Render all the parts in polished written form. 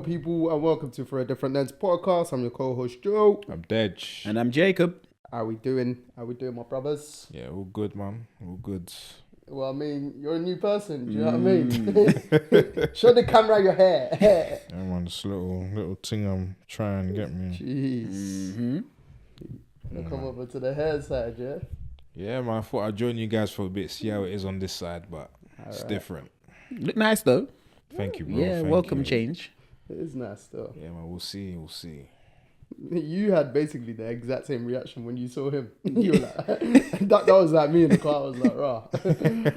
people, and welcome to For a Different Lens podcast. I'm your co-host Joe. I'm Deji. And I'm Jacob. How we doing? My brothers? Yeah, all good, man. All good. Well, I mean, you're a new person. Do you know what I mean? Show the camera your hair. Yeah, man, this little thing I'm trying to get me. Jeez. Come over to the hair side, yeah? Yeah, man. I thought I'd join you guys for a bit, see how it is on this side, but it's different. Look nice though. Thank you, bro. Yeah, Thank change. you. Change. It is nice though. Yeah, man. We'll see. You had basically the exact same reaction when you saw him. You were like, that was like me in the car. I was like, rah.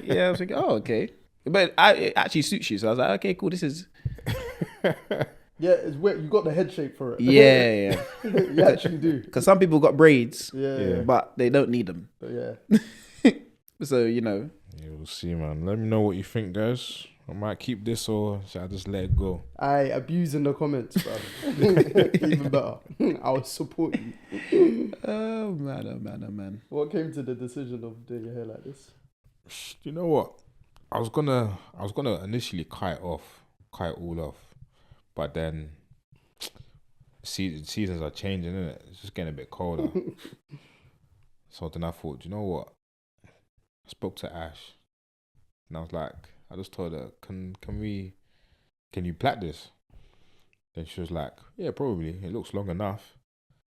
Yeah, I was like, oh, okay. But it actually suits you. So I was like, okay, cool. This is... Yeah, it's weird. You got the head shape for it. Yeah. You actually do. Because some people got braids, Yeah. but they don't need them. But yeah. So, you know. Yeah, we'll see, man. Let me know what you think, guys. I might keep this or should I just let it go? I abuse in the comments, bro. Even better. I'll support you. Oh, man. What came to the decision of doing your hair like this? You know what? I was gonna initially cut it all off, but then seasons are changing, isn't it? It's just getting a bit colder. So then I thought, you know what? I spoke to Ash, and I was like, I just told her, can you plait this? Then she was like, yeah, probably. It looks long enough.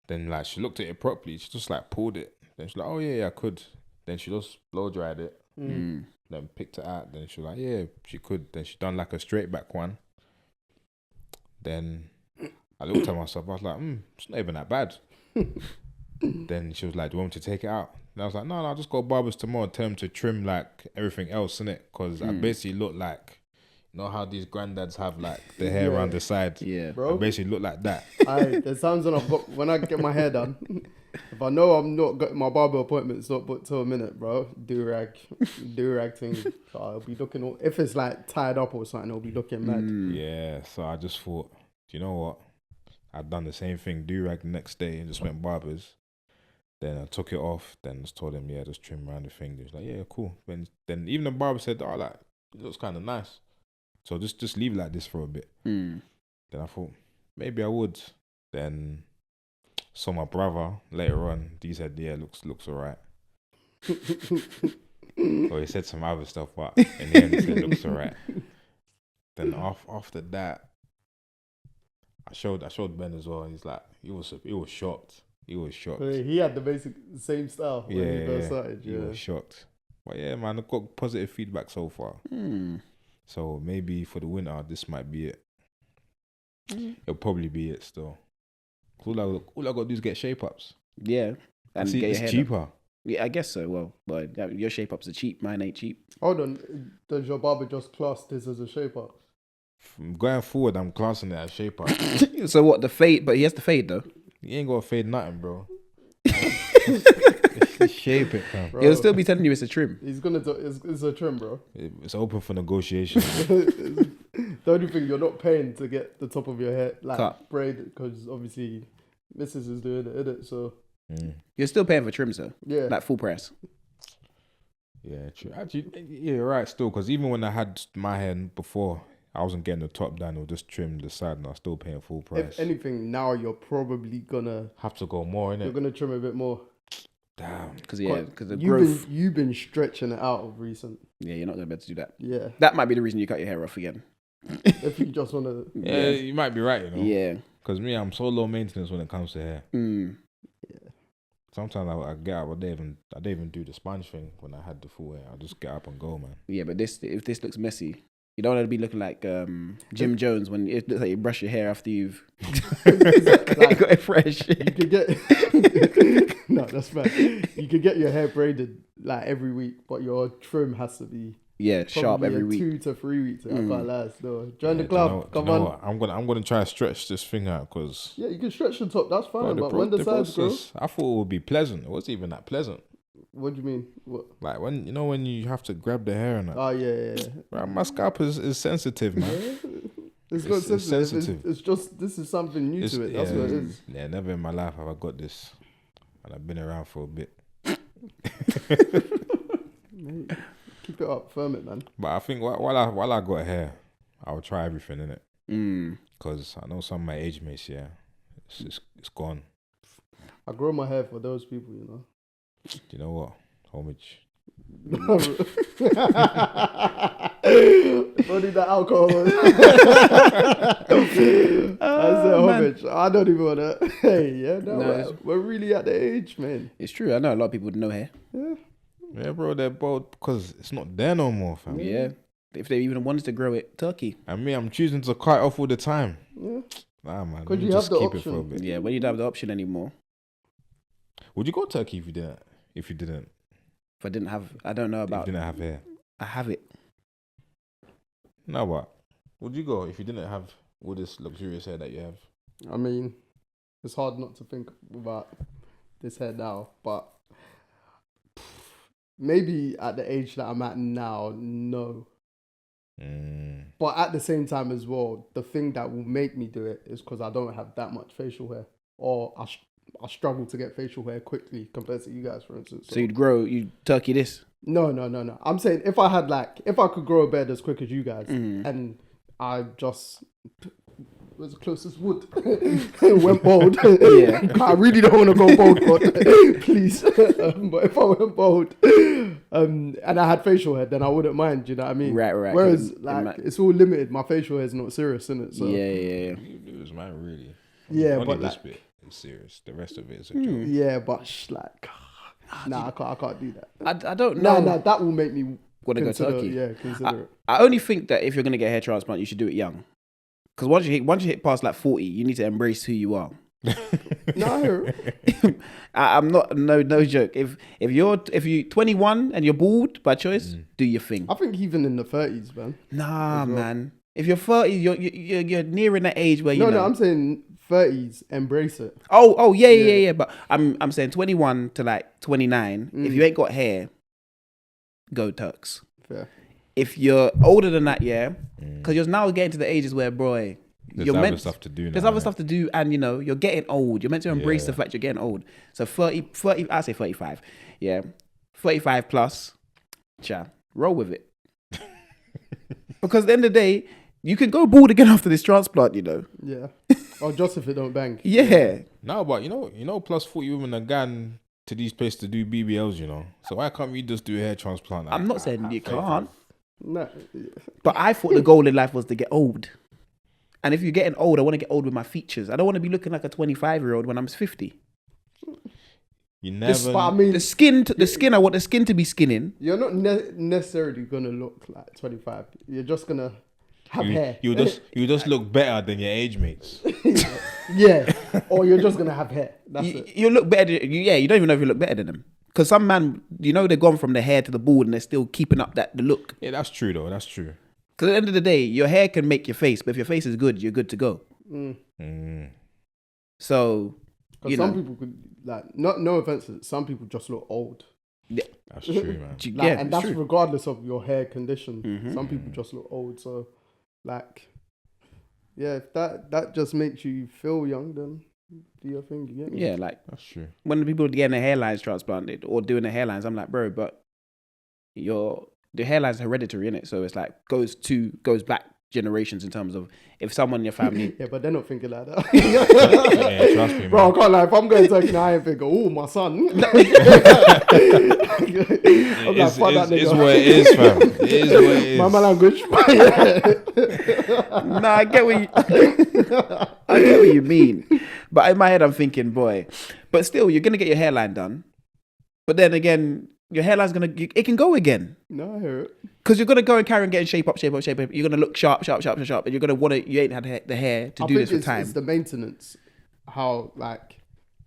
Then like she looked at it properly. She just like pulled it. Then she's like, oh yeah, I could. Then she just blow dried it. Then picked it out. Then she was like, yeah, she could. Then she done like a straight back one. Then I looked at myself. I was like, it's not even that bad. Then she was like, do you want me to take it out? And I was like, no, I'll just go barbers tomorrow and tell them to trim like everything else, innit? Because I basically look like, you know how these granddads have like the hair around the side? Yeah. Bro. I basically look like that. There's times when I get my hair done, if I know I'm not got my barber appointment's not booked till a minute, bro, do-rag thing. So I'll be looking, if it's like tied up or something, I'll be looking mad. Yeah, so I just thought, do you know what? I'd done the same thing, do-rag the next day and just went barbers. Then I took it off, then just told him, yeah, just trim around the thing. He was like, yeah, cool. Then even the barber said, oh, like, it looks kind of nice. So just leave it like this for a bit. Then I thought, maybe I would. Then saw my brother later on. He said, yeah, looks all right. Or he said some other stuff, but in the end he said, looks all right. Then after that, I showed Ben as well. He's like, he was shocked. He was shocked. He had the same style when he first started. He was shocked. But yeah, man, I've got positive feedback so far. So maybe for the winter, this might be it. It'll probably be it still. All I got to do is get shape ups. Yeah. And see, get it's your hair cheaper. done. Yeah, I guess so. Well, but your shape ups are cheap. Mine ain't cheap. Hold on. Does your barber just class this as a shape up? Going forward, I'm classing it as shape up. So what, the fade? But he has to fade though. You ain't got to fade nothing, bro. Just shape it, fam. Bro, He'll still be telling you it's a trim. He's gonna do. It's a trim, bro. It's open for negotiation. The only thing you're not paying to get the top of your hair like cut braided, because obviously Mrs. is doing it, innit? So You're still paying for trims though. yeah, Like full price. Yeah, true. Actually, yeah, you're right still. Because even when I had my hair before, I wasn't getting the top down. It was just trim the side, and I was still paying full price. if anything, now you're probably gonna Have to go more, innit? you're gonna trim a bit more. Damn. Because the growth. You've been stretching it out of recent. Yeah, you're not going to be able to do that. Yeah, That might be the reason you cut your hair off again. if you just wanna. Yeah, you might be right, you know. Yeah. Because me, I'm so low maintenance when it comes to hair. Sometimes I get up, I don't even do the sponge thing when I had the full hair. I just get up and go, man. Yeah, but if this looks messy, you don't want to be looking like Jim Jones when it looks like you brush your hair after you've Like, got it fresh. you could get no, that's fine. You could get your hair braided like every week, but your trim has to be sharp probably every a week. 2 to 3 weeks. I can't lie. So join the Yeah, club. do you know what? I'm gonna try to stretch this thing out because Yeah, you can stretch the top. That's fine. But when the sides grow, I thought it would be pleasant. It wasn't even that pleasant. what do you mean? What? Like when you have to grab the hair and that. Oh yeah. Right, my scalp is sensitive, man. It's not It's sensitive. sensitive. It's just this is something new to it. That's what it is. Yeah, never in my life have I got this, and I've been around for a bit. Mate, keep it up, firm it, man. But I think while I got hair, I'll try everything in it. because I know some of my age mates, yeah, it's gone. I grow my hair for those people, you know. Do you know what? Homage. Don't need that alcohol. I said homage. I don't even want to. Hey, yeah, we're really at the age, man. It's true. I know a lot of people with no hair. Yeah, bro, they're bald because it's not there no more, fam. Yeah. If they even wanted to grow it, turkey. And me, I'm choosing to cut it off all the time. Yeah. Nah, man. Could you just have the keep option? it for a bit. Yeah, when you don't have the option anymore. Would you go turkey if you didn't? If you didn't? If I didn't have, I don't know about. If you didn't have hair. I have it. Now what? Would you go if you didn't have all this luxurious hair that you have? I mean, it's hard not to think about this hair now, but maybe at the age that I'm at now, no. But at the same time as well, the thing that will make me do it is because I don't have that much facial hair, or I struggle to get facial hair quickly compared to you guys, for instance. So you'd turkey this? No. I'm saying if I could grow a beard as quick as you guys, and I just was the closest wood went bald. Yeah. I really don't want to go bald, but please. But if I went bald, and I had facial hair, then I wouldn't mind. You know what I mean? Right. Whereas it's all limited. My facial hair is not serious, isn't it? So Yeah. It was mine really. Yeah, only but this bit is serious. The rest of it is a joke. yeah, but nah, I can't do that. I don't know. Nah, that will make me Want to go consider, turkey? Yeah, consider it. I only think that if you're gonna get a hair transplant, you should do it young. Because once you hit past like 40, you need to embrace who you are. No, I'm not no joke. If you're 21 and you're bald by choice, do your thing. I think even in the 30s, man. Nah, man. If you're 30, you're nearing that age where you know. No, I'm saying 30s, embrace it. Oh, yeah. But I'm saying 21 to like 29. If you ain't got hair, go Turks. Fair. If you're older than that, yeah, because you're now getting to the ages where, boy, There's other stuff to do now. There's other stuff to do, and you know, you're getting old. You're meant to embrace the fact you're getting old. So 30, I say 35. Yeah. 35 plus, roll with it. Because at the end of the day, you can go bald again after this transplant, you know. Yeah. Or just if it don't bang. Yeah. No, but you know, plus 40 women are gone to these places to do BBLs, you know. So why can't we just do a hair transplant? I'm not saying you can't. No. But I thought the goal in life was to get old. And if you're getting old, I want to get old with my features. I don't want to be looking like a 25-year-old when I'm 50. You never. But I mean, The skin. I want the skin to be skinning. you're not necessarily gonna look like 25. You're just gonna have hair. You just look better than your age mates. Yeah. Or you're just gonna have hair. That's it. You look better. You don't even know if you look better than them. Because some man, you know, they've gone from the hair to the bald and they're still keeping up the look. Yeah, that's true though. That's true. Because at the end of the day, your hair can make your face, but if your face is good, you're good to go. So, Because some people could no offense, some people just look old. Yeah. That's true, man. And that's true. Regardless of your hair condition. Some people just look old. So, if that just makes you feel young, then do your thing. You get me? Yeah, that's true. When the people getting their hairlines transplanted or doing the hairlines, I'm like, bro, but the hairline's hereditary, innit? So it's like goes back generations in terms of if someone in your family. Yeah, but they're not thinking like that. Yeah, trust me, bro. man. I can't lie. If I'm going to Turkey now, I ain't thinking, oh, my son. It's what it is, fam. It is what it is. My language. Nah, I get what you mean. But in my head, I'm thinking, boy. But still, you're gonna get your hairline done. But then again, your hairline's it can go again. No, I hear it. Because you're gonna go and carry on getting shape up. You're gonna look sharp, and you're gonna you ain't had the hair to do this for time. It's the maintenance. How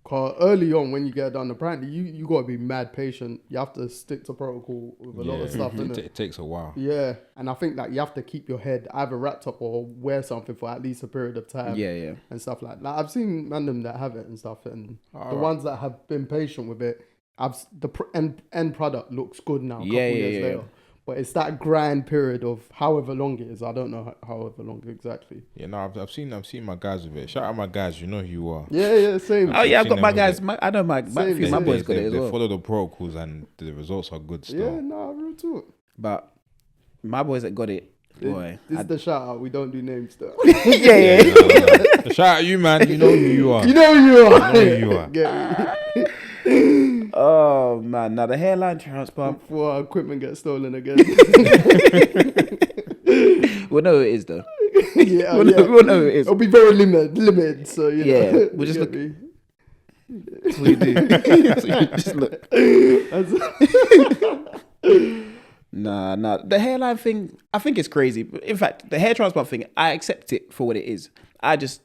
cause early on when you get done, apparently you gotta be mad patient. You have to stick to protocol with a lot of stuff. It takes a while. Yeah, and I think you have to keep your head either wrapped up or wear something for at least a period of time. Yeah. And stuff like that. I've seen random that have it and stuff, and the ones that have been patient with it, the end product looks good now. A couple years later. But it's that grind period of however long it is. I don't know however long exactly. Yeah, no, I've seen my guys with it. Shout out my guys, you know who you are. Yeah, same. Oh yeah, I've got my guys. I know my boys got it as well. They follow the protocols and the results are good still. Yeah, no, real talk. But my boys that got it, Boy, This is the shout out. We don't do names though. yeah. Shout out you, man. You know who you are. You know who you are. You know who you are. Get me? Oh man, now the hairline transplant. Before our equipment gets stolen again. We'll know who it is though. Yeah, We'll know who it is. It'll be very limited. So you Yeah, know. we'll just Get look- me? That's what you do. So you just look. Nah. The hairline thing, I think it's crazy. In fact, the hair transplant thing, I accept it for what it is. I just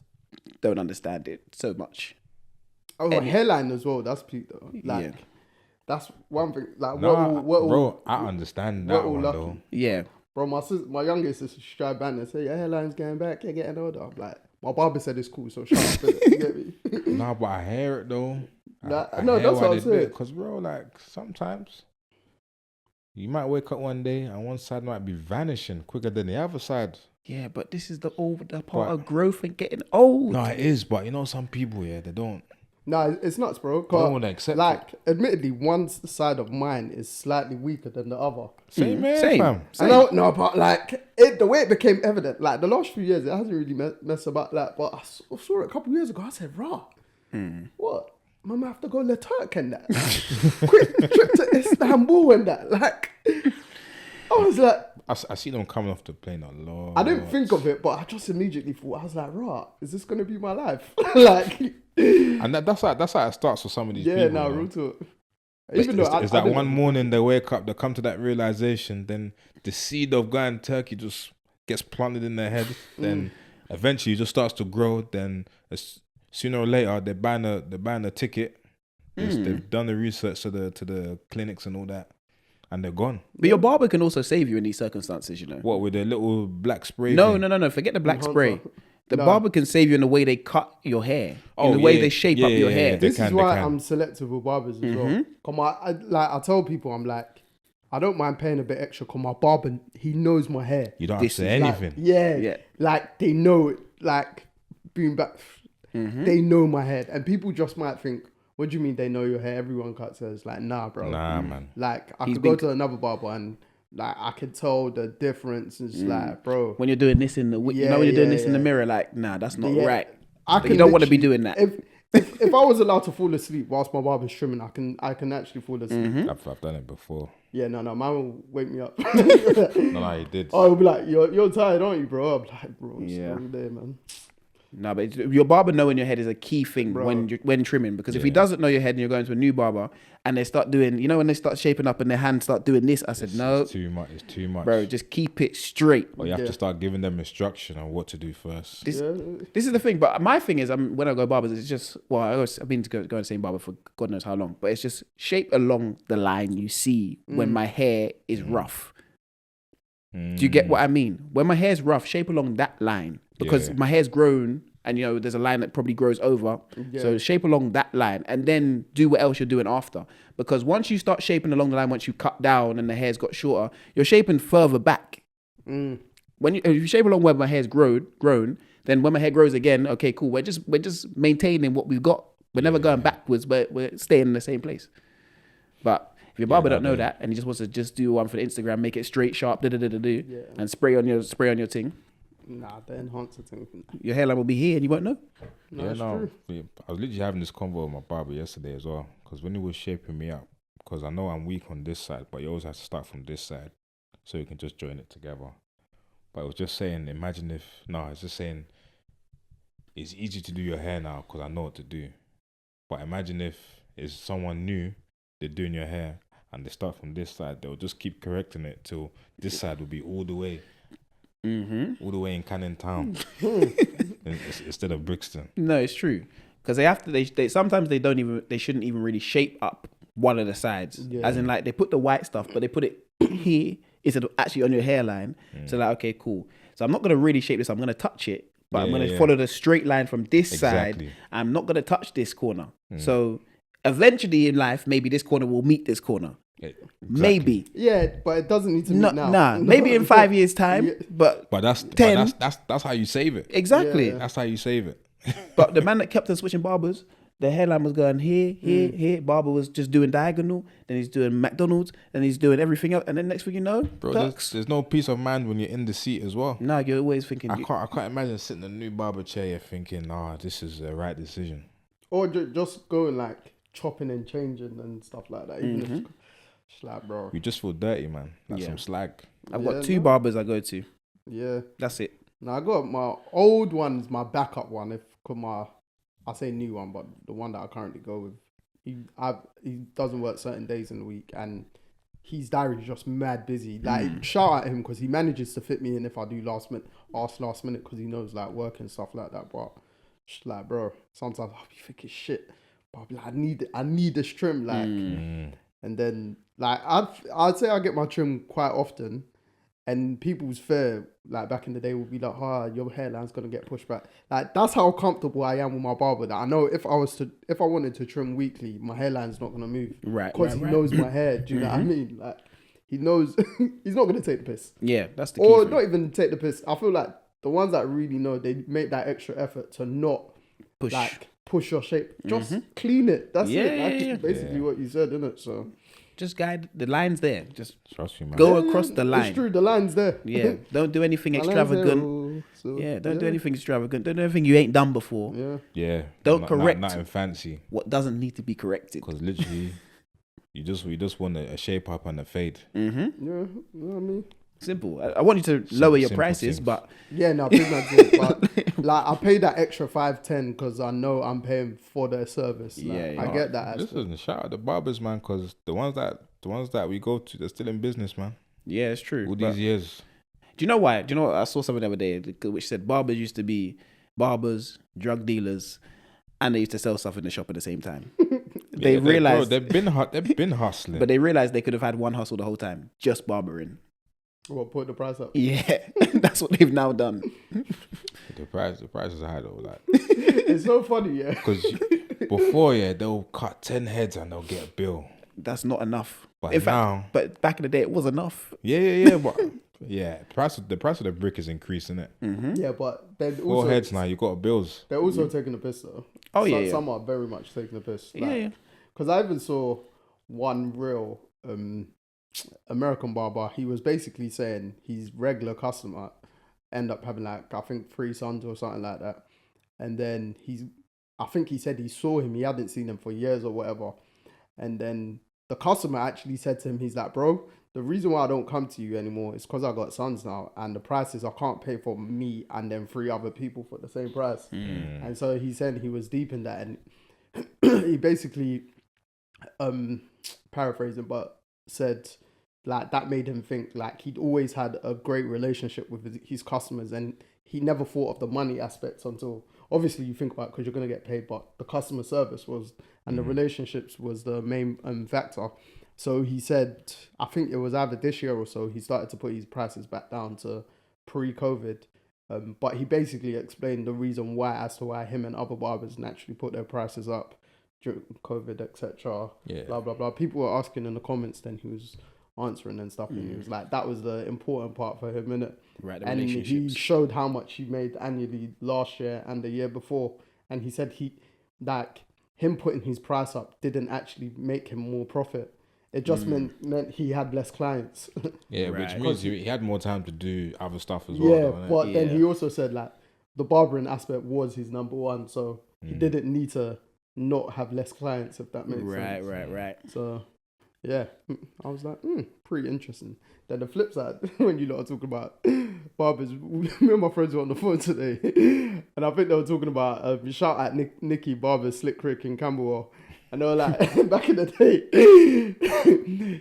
don't understand it so much. Oh, hairline as well. That's peak though. Like, Yeah. that's one thing. Like, Nah, what bro, I understand that all one lucky. though. Yeah. Bro, my youngest sister should try band and say, your hairline's getting back, you're getting older. I'm like, my barber said it's cool, so shut up. You get me? Nah, but I hear it though. No, that's what I'm saying. Because bro, like sometimes you might wake up one day and one side might be vanishing quicker than the other side. Yeah, but this is the part of growth and getting old. No, it is, but you know some people, yeah, they don't. No, it's nuts, bro. They don't want to accept like, it. admittedly, one side of mine is slightly weaker than the other. Same, man, Same. fam. I don't know, but like, the way it became evident, like the last few years, it hasn't really messed about that. But I saw it a couple of years ago. I said, "Rah, what? Mama have to go to Turk and that. Quick trip to Istanbul and that." Like, I was like, I see them coming off the plane a lot. I didn't think of it, but I just immediately thought, I was like, "Rah, is this gonna be my life?" Like, And that's how it starts for some of these people. no, you know. real talk. It's Even though I that didn't- one morning they wake up, they come to that realization, then the seed of going Turkey just gets planted in their head. Then eventually it just starts to grow. Then sooner or later they're buying a ticket. They've done the research to the clinics and all that, and they're gone. But your barber can also save you in these circumstances, you know. What with the little black spray? No. thing? Forget the black Enhancer. spray. The No. barber can save you in the way they cut your hair, Oh, in the way yeah. they shape Yeah, up your yeah, hair. yeah. They This is can, why they can. I'm selective with barbers as well. Come on, I tell people, I'm like, I don't mind paying a bit extra. Cause my barber, he knows my hair. You don't This have to say is Like, anything. Yeah. like they know it. Like being back, they know my head, and people just might think, "What do you mean they know your hair? Everyone cuts hair." It's like, nah, bro. Nah, man. Like I He's could been- go to another barber and like I could tell the difference. It's like, bro, When you're doing this in the, you know, when you're doing this in the mirror, like, nah, that's not Yeah. right. I You don't want to be doing that. If I was allowed to fall asleep whilst my barber's trimming, I can actually fall asleep. I've done it before. Yeah, no, man will wake me up. No, he did. Oh, he'll be like, you're tired, aren't you, bro? I'm like, bro, it's Yeah. a long day, man. No, but your barber knowing your head is a key thing Bro. when trimming, because if he doesn't know your head and you're going to a new barber and they start doing, you know, when they start shaping up and their hands start doing this, I said, no, It's too much. It's too much. bro, just keep it straight. Or you have Yeah. to start giving them instruction on what to do first. This, Yeah. this is the thing, but my thing is, when I go barbers, it's just, I've been to go to the same barber for God knows how long, but it's just shape along the line you see when my hair is rough. Do you get what I mean? When my hair's rough, shape along that line, because Yeah. my hair's grown and, you know, there's a line that probably grows over. So shape along that line and then do what else you're doing after. Because once you start shaping along the line, once you cut down and the hair's got shorter, you're shaping further back. When if you shape along where my hair's grown, then when my hair grows again, okay, cool. We're just maintaining what we've got. We're never going backwards, but we're staying in the same place. But if your barber don't know that and he just wants to just do one for the Instagram, make it straight, sharp, and spray on your thing, Nah, the enhancer thing. your hairline will be here and you won't know. No, Yeah, it's no. true. I was literally having this convo with my barber yesterday as well. Because when he was shaping me up, because I know I'm weak on this side, but you always have to start from this side so you can just join it together. But I was just saying, it's just saying, it's easy to do your hair now because I know what to do. But imagine if it's someone new, they're doing your hair and they start from this side, they'll just keep correcting it till this side will be all the way. All the way in Cannon Town instead of Brixton. No, it's true. Because they have to. They sometimes they don't even. They shouldn't even really shape up one of the sides. Yeah. As in, like, they put the white stuff, but they put it here instead of actually on your hairline. So like, okay, cool. So I'm not gonna really shape this. I'm gonna touch it, but I'm gonna follow the straight line from this Exactly. side. I'm not gonna touch this corner. So eventually in life, maybe this corner will meet this corner. Maybe. Yeah, but it doesn't need to meet now. Nah. Maybe in 5 years' time. Yeah. But that's 10. that's how you save it. exactly. Yeah. That's how you save it. But the man that kept on switching barbers, the hairline was going here. Barber was just doing diagonal. Then he's doing McDonald's. Then he's doing everything else. And then next thing you know, Bro, there's no peace of mind when you're in the seat as well. No, you're always thinking. I can't imagine sitting in a new barber chair here thinking, this is the right decision. Or just going like chopping and changing and stuff like that. Even if it's like, bro. You just feel dirty, man. Like some slag. I've got 2 barbers I go to. Yeah. That's it. Now I got my old one's my backup one. I say new one, but the one that I currently go with, he doesn't work certain days in the week, and his diary is just mad busy. Like shout at him because he manages to fit me in if I do last minute because he knows like work and stuff like that. But just like, bro, sometimes I'll be thinking shit, but I'll be like, I need this trim, like, and then like I'd say I get my trim quite often. And people's fear, like back in the day, would be like, your hairline's gonna get pushed back. Like that's how comfortable I am with my barber. That I know if I wanted to trim weekly, my hairline's not gonna move. Right. Because he knows my hair. Do you know what I mean? Like he knows he's not gonna take the piss. Yeah, that's the key. Or not even take the piss. I feel like the ones that really know, they make that extra effort to not push your shape. Just clean it. That's it. That's basically what you said, isn't it? So. Just guide the lines there. Just trust me, man. Go across the line. It's true, the line's there. Yeah. Don't do anything extravagant. Don't do anything extravagant. Don't do anything you ain't done before. Yeah. Don't correct. Nothing fancy. What doesn't need to be corrected. Because literally, we just want a shape up and a fade. Yeah, you know what I mean? Simple. I want you to lower your prices, things. but big man thing, but like I pay that extra 5-10 because I know I'm paying for their service. Like, I get that. Listen, shout out the barbers, man, because the ones that we go to, they're still in business, man. Yeah, it's true. All these years. Do you know why? Do you know what? I saw something the other day which said barbers used to be barbers, drug dealers, and they used to sell stuff in the shop at the same time. They realized they've been hustling, but they realized they could have had one hustle the whole time, just barbering. What, put the price up? Yeah, that's what they've now done. The price is high though. Like it's so funny, yeah. Because before, they'll cut 10 heads and they'll get a bill. That's not enough. But in fact, but back in the day, it was enough. Yeah. But the price of the brick is increasing, it. Yeah, but then 4 also heads now. You got bills. They're also taking the piss though. Oh yeah. Some are very much taking the piss. Yeah. Because I even saw one real American barber. He was basically saying his regular customer end up having like I think 3 sons or something like that, and then I think he said he saw him. He hadn't seen him for years or whatever, and then the customer actually said to him, he's like, bro, the reason why I don't come to you anymore is because I got sons now, and the prices I can't pay for me and then 3 other people for the same price. And so he said he was deep in that, and he basically paraphrasing, but said like that made him think like he'd always had a great relationship with his customers, and he never thought of the money aspects until obviously you think about it because you're going to get paid, but the customer service was and the relationships was the main factor. So he said, I think it was either this year or so, he started to put his prices back down to pre-COVID. But he basically explained the reason why as to why him and other barbers naturally put their prices up during COVID, etc. Blah, blah, blah. People were asking in the comments, then he was answering and stuff, and he was like, that was the important part for him, innit? Right, the and relationships. he showed how much he made annually last year and the year before, and he said him putting his price up didn't actually make him more profit. It just meant he had less clients. Yeah, Right. which means he had more time to do other stuff as well. Yeah, though, but then he also said like the barbering aspect was his number one, so he didn't need to not have less clients, if that makes sense. Right. So yeah, I was like, pretty interesting. Then the flip side, when you lot are talking about barbers, me and my friends were on the phone today, and I think they were talking about shout out Nicky Barber, Slick Rick in Camberwell. And they were like, back in the day,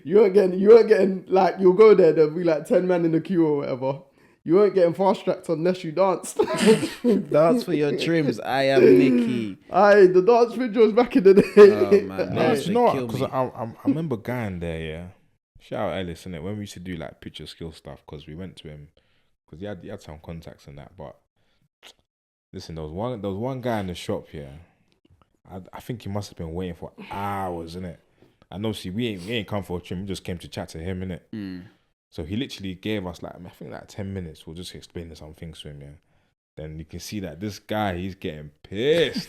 you weren't getting like, you'll go there, there'll be like 10 men in the queue or whatever. You weren't getting fast tracked unless you danced. Dance for your trims. I am Nicky. Aye, the dance videos back in the day. Oh man, No, they you know what? kill Because me. I remember going there, yeah. Shout out Ellis, innit? When we used to do like picture skill stuff, because we went to him, because he had some contacts and that. But listen, there was one guy in the shop here. I think he must have been waiting for hours, innit? And obviously we ain't come for a trim. We just came to chat to him, innit? So he literally gave us like, I think like 10 minutes. We'll just explain some things to him, yeah. Then you can see that this guy, he's getting pissed.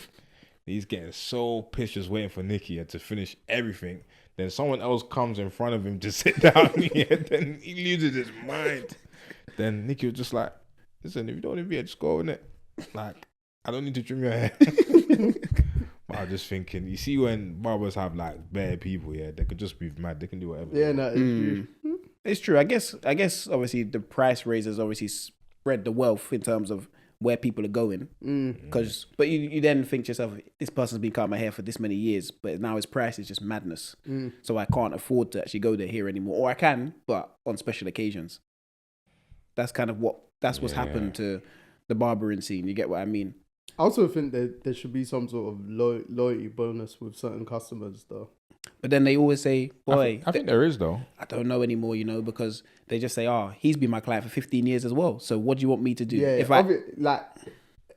He's getting so pissed, just waiting for Nicky to finish everything. Then someone else comes in front of him to sit down. Then he loses his mind. Then Nicky was just like, listen, if you don't want to be here, just go in it. Like, I don't need to trim your hair. But I was just thinking, you see when barbers have like bare people, they could just be mad. They can do whatever. Yeah, no, it's true. It's true. I guess obviously the price raises obviously spread the wealth in terms of where people are going. But you then think to yourself, this person's been cutting my hair for this many years, but now his price is just madness. So I can't afford to actually go there here anymore. Or I can, but on special occasions. That's kind of what's happened to the barbering scene. You get what I mean? I also think that there should be some sort of loyalty bonus with certain customers, though. But then they always say, boy... I think there is, though. I don't know anymore, because they just say, he's been my client for 15 years as well. So what do you want me to do? Yeah,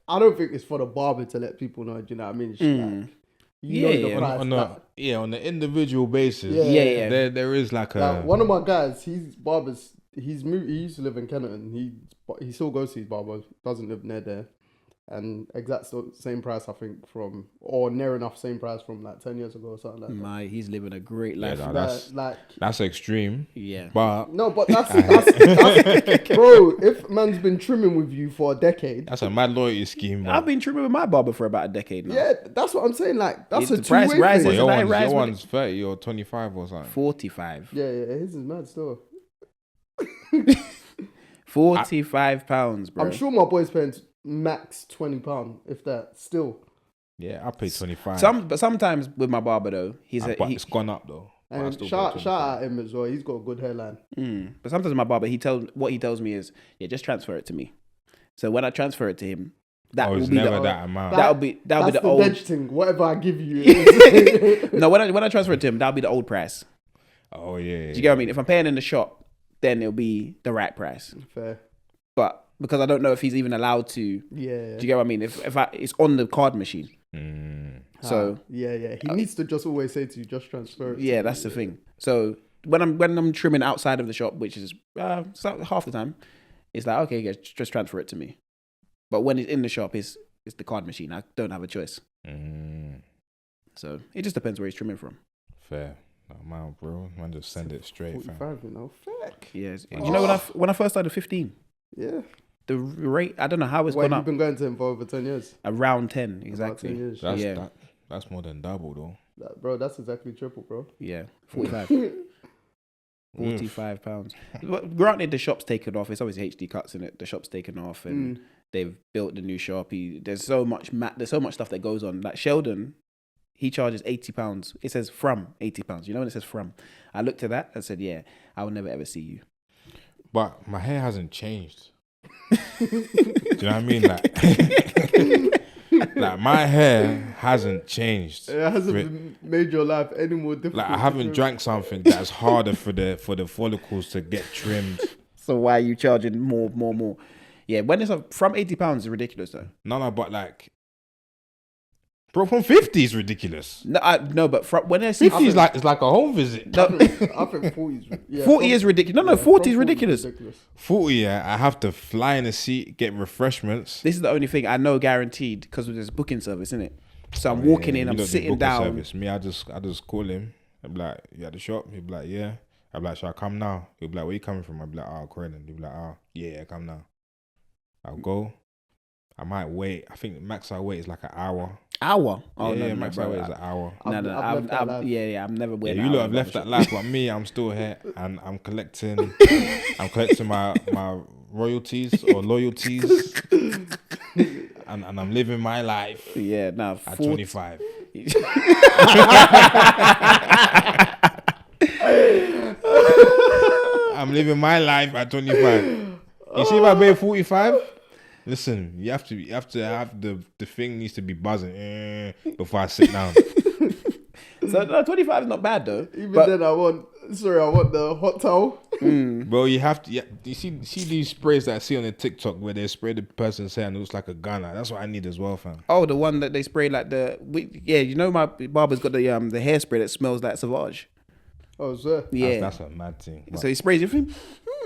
I don't think it's for the barber to let people know, do you know what I mean? It's like, the price. On the individual basis. Yeah. There is like a... one of my guys, he's barbers... He used to live in Kennerton. He still goes to his barber, doesn't live near there. And exact same price, I think, or near enough same price from like 10 years ago or something like that. He's living a great life. That's extreme. Yeah. But that's bro, if man's been trimming with you for a decade. That's a mad loyalty scheme, man. I've been trimming with my barber for about a decade now. Yeah, that's what I'm saying. Like, that's a price two-way rises. thing. Your one's 30 or 25 or something. 45. Yeah, his is mad still. £45, bro. I'm sure my boy's paying max £20, if that still. Yeah, I pay 25. But sometimes with my barber though, it's gone up though. And shout out him as well. He's got a good hairline. But sometimes my barber, what he tells me is, just transfer it to me. So when I transfer it to him, that will be that amount. That'll be the old veg thing. Whatever I give you. No, when I transfer it to him, that'll be the old price. Oh yeah. Do you get what I mean? If I'm paying in the shop, then it'll be the right price. Fair. But because I don't know if he's even allowed to. Yeah. Do you get what I mean? If it's on the card machine. So yeah. He needs to just always say to you, just transfer it. Yeah, that's the thing. So when I'm trimming outside of the shop, which is half the time, it's like, okay, guys, just transfer it to me. But when it's in the shop, it's the card machine. I don't have a choice. So it just depends where he's trimming from. Fair. Amount, bro. Man, just send it straight. 45, Fuck. Yeah. You know when I first started 15. Yeah. The rate, I don't know how it's gone up. You've been going to him for over 10 years. Around 10, exactly. 10 years. That's more than double though. Bro, that's exactly triple, bro. Yeah, 45. £45. But granted, the shop's taken off. It's obviously HD cuts in it. The shop's taken off, and they've built the new shop. There's so much stuff that goes on. Like Sheldon, he charges £80. It says from £80. You know when it says from? I looked at that and said, yeah, I will never ever see you. But my hair hasn't changed. Do you know what I mean? Like my hair hasn't changed. It hasn't made your life any more difficult. Like I haven't drank something that's harder for the follicles to get trimmed. So why are you charging more? Yeah, when it's from £80 is ridiculous though. No, but like, bro, from 50 is ridiculous. No, but when I see 50 is it's like a home visit. No, I think 40 is 40 is ridiculous. No, 40 is ridiculous. 40, yeah, I have to fly in a seat, get refreshments. This is the only thing I know guaranteed because there's booking service, isn't it? So I'm walking in, I'm sitting down. Service. Me, I just call him. I'm like, you at the shop? He'll be like, yeah. I'm like, shall I come now? He'll be like, where you coming from? I'll be like, Croydon. He'll be like, yeah, come now. I'll go. I might wait. I think the max I wait is like an hour. Hour? Oh yeah, no, max I wait is an hour. I'm never waiting. Yeah, you lot have left that life, but me, I'm still here and I'm collecting. my royalties or loyalties, and I'm living my life. Yeah, now at 25. I'm living my life at 25. You see, if I pay 45. Listen, you have to have the thing needs to be buzzing before I sit down. So 25 is not bad though. Then I want the hot towel. Bro, you have to. Yeah, you see these sprays that I see on the TikTok where they spray the person's hair and it looks like a gunner. That's what I need as well, fam. Oh, the one that they spray like you know my barber's got the hairspray that smells like Sauvage. Oh, sir. Yeah, that's a mad thing. So he sprays it.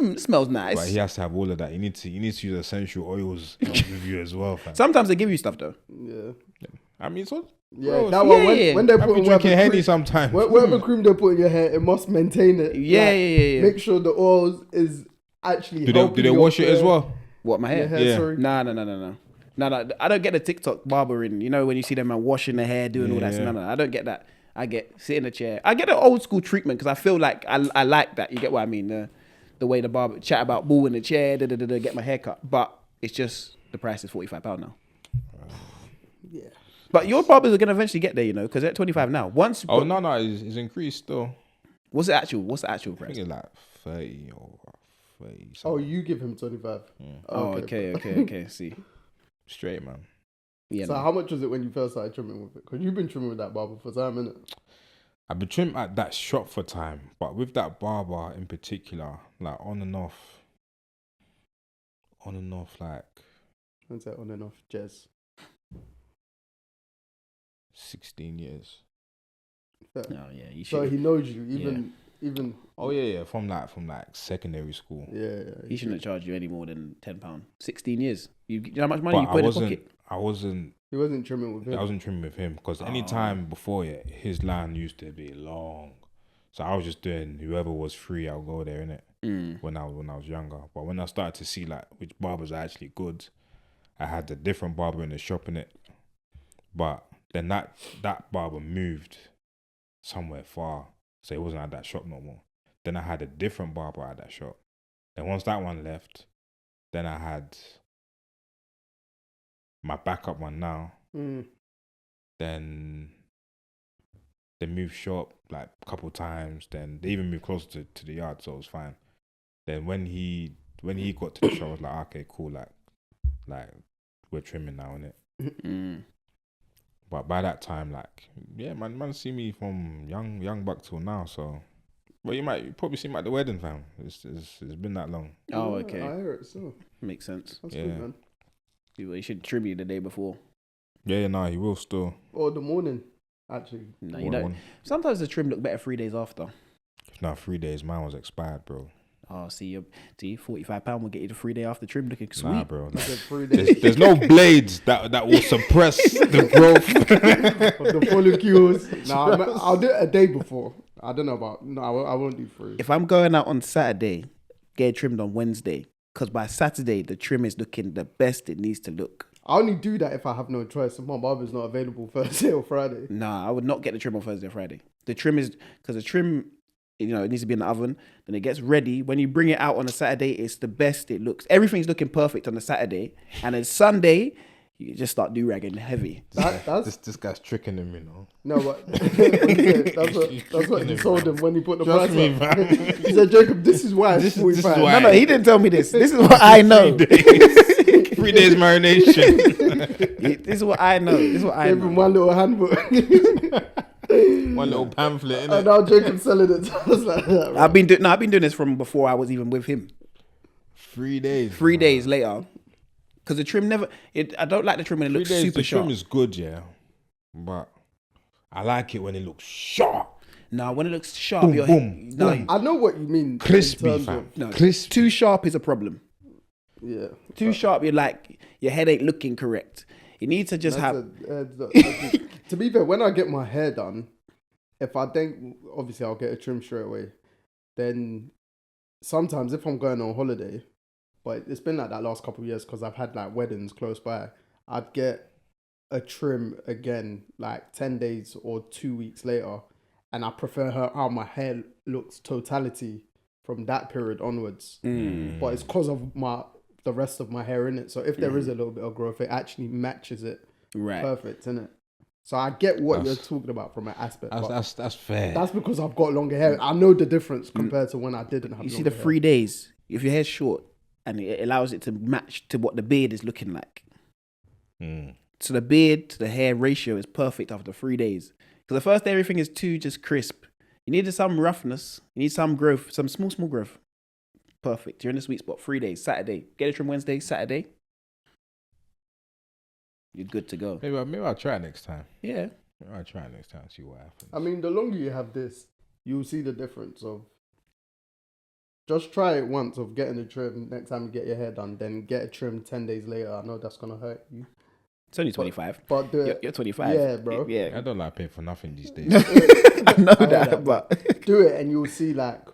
It smells nice. But he has to have all of that. You need to use essential oils with you as well, fam. Sometimes they give you stuff though. Yeah. I mean, so Yeah, Bro, that one. yeah. When they're I be putting drinking whatever Henny cream, sometimes. whatever cream they put in your hair, it must maintain it. Yeah. Make sure the oils is actually Do helping they your wash it as hair- well? What, my Your hair? hair, Yeah. sorry. No. No, I don't get the TikTok barbering. You know, when you see them man washing their hair, doing all that. Yeah. No, I don't get that. I get sit in a chair. I get the old school treatment because I feel like I like that. You get what I mean? The way the barber chat about ball in the chair, get my hair cut. But it's just the price is £45 now. Yeah. But your barbers are gonna eventually get there, you know, because they're at 25 now. Once, Oh no, it's increased still. what's the actual I price? think it's like 30 or 30. Oh, Something. you give him 25. Oh, okay. See, Straight, man. yeah. So no. how much was it when you first started trimming with it? Because you've been trimming with that barber for time, innit? I've been trimmed at that shop for time, but with that barber in particular, like on and off, like When's that on and off? Jez. 16 years. Oh yeah, you So should. he knows you, even. Oh yeah, from like secondary school. Yeah. He shouldn't charge you any more than £10. 16 years. You know how much money But you put in his pocket? I wasn't He wasn't trimming with him. I wasn't trimming with him because any time before it, his line used to be long. So I was just doing whoever was free, I'll go there, innit? When I was younger. But when I started to see like which barbers are actually good, I had a different barber in the shop, innit? But then that barber moved somewhere far, so it wasn't at that shop no more. Then I had a different barber at that shop. Then once that one left, then I had my backup one now. Then they moved shop like a couple times. Then they even moved closer to the yard, so it was fine. Then when he got to the shop, I was like, okay, cool, like we're trimming now, innit? But by that time, like, yeah, man see me from young buck till now, so. Well, you probably see me at the wedding, fam. It's been that long. Oh, okay. I hear it, so. Makes sense. That's Yeah. good, man. You should trim you the day before. Yeah, no, he will still. Or the morning, actually. No, you don't. Sometimes the trim look better 3 days after. No, 3 days. Mine was expired, bro. Oh, see, £45 will get you the 3 day after trim looking sweet. Nah, bro. Like 3 days. There's no blades that will suppress the growth. Of the follicles. Nah, I'll do it a day before. I don't know about. No, I won't do 3. If I'm going out on Saturday, get it trimmed on Wednesday. Because by Saturday, the trim is looking the best it needs to look. I only do that if I have no choice. If my barber's not available Thursday or Friday. Nah, I would not get the trim on Thursday or Friday. The trim is, because the trim, you know, it needs to be in the oven. Then it gets ready. When you bring it out on a Saturday, it's the best it looks. Everything's looking perfect on the Saturday. And then Sunday, you just start do-ragging heavy. That's This guy's tricking him, you know. no, but that's what he told him when he put the Trust price me, up. man. He said, Jacob, this is why it's This is 45. why. No, he didn't tell me this. This is what I know. 3 days. 3 days marination. This is what I know. This is what I Gave him know. one little handbook. One little pamphlet, And innit? now Jacob's selling it to us like that. I've been doing this from before I was even with him. 3 days. 3 days later, because the trim never. I don't like the trim when it 3 looks days, super the trim sharp. is good, yeah. But I like it when it looks sharp. Nah, when it looks sharp, Boom, your boom, head, no, boom. I know what you mean. in Crispy, terms fam. of- no, Crispy. too sharp is a problem. Yeah. Too sharp, you're like your head ain't looking correct. You need to just have. To be fair, when I get my hair done, if I think, obviously I'll get a trim straight away. Then sometimes if I'm going on holiday, but it's been like that last couple of years because I've had like weddings close by, I'd get a trim again like 10 days or 2 weeks later. And I prefer how my hair looks totality from that period onwards. But it's because of the rest of my hair in it. So if there is a little bit of growth, it actually matches it Right. perfect, innit? So I get what you're talking about from an aspect. but That's fair. that's because I've got longer hair. I know the difference compared to when I didn't have You see longer the hair. 3 days. If your hair's short and it allows it to match to what the beard is looking like. So the beard to the hair ratio is perfect after 3 days. Because the first day everything is too just crisp. You needed some roughness. You need some growth, some small growth. Perfect. You're in the sweet spot. 3 days. Saturday. Get it trim Wednesday, Saturday. You're good to go. Maybe I'll try it next time. Yeah. Maybe I'll try it next time, see what happens. I mean, the longer you have this, you'll see the difference of. Just try it once of getting a trim next time you get your hair done, then get a trim 10 days later. I know that's going to hurt you. It's only 25. But You're 25. Yeah, bro. I Yeah. don't like paying for nothing these days. I know I heard that, but do it, and you'll see like,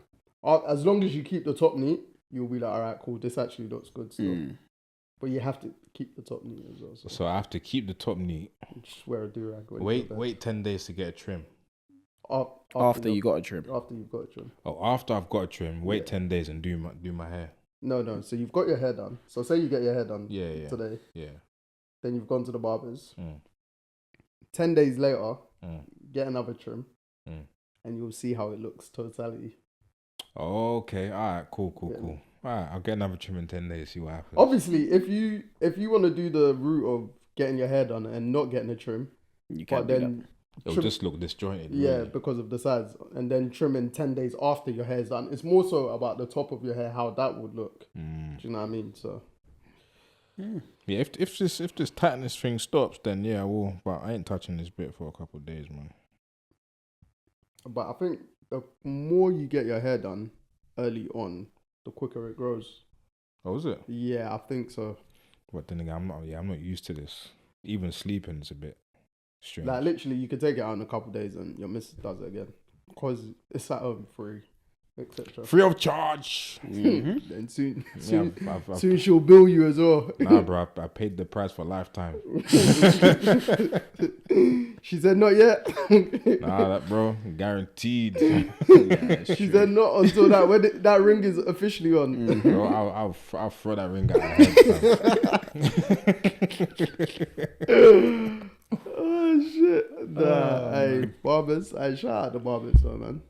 as long as you keep the top neat, you'll be like, all right, cool. This actually looks good still. But you have to keep the top neat as well. So I have to keep the top neat. Just wear a do-rag. Wait 10 days to get a trim. after you got a trim. After you've got a trim. Oh, after I've got a trim, wait 10 days and do my hair. No. So you've got your hair done. So say you get your hair done today. Yeah. Then you've gone to the barbers. 10 days later, get another trim. And you'll see how it looks totality. Okay. All right. Cool. All right. I'll get another trim in 10 days. See what happens. Obviously, if you want to do the route of getting your hair done and not getting a trim, You can't but do then it'll just look disjointed. yeah, Really. because of the sides, and then trimming 10 days after your hair's done. It's more so about the top of your hair, how that would look. Do you know what I mean? So Yeah. If this tightness thing stops, then yeah, I will. But I ain't touching this bit for a couple of days, man. but I think the more you get your hair done early on, the quicker it grows. Oh, is it? Yeah, I think so. But then again, I'm not used to this. Even sleeping is a bit strange. Like literally, you could take it out in a couple of days and your missus does it again because it's at home free, etc. Free of charge. Then soon I've she'll bill you as well. nah, bro, I paid the price for lifetime. She said not yet. Nah, that bro, guaranteed. She said not until that ring is officially on. Bro, I'll throw that ring out. Oh shit! Nah, hey barbers, I shout out the barbers though, man.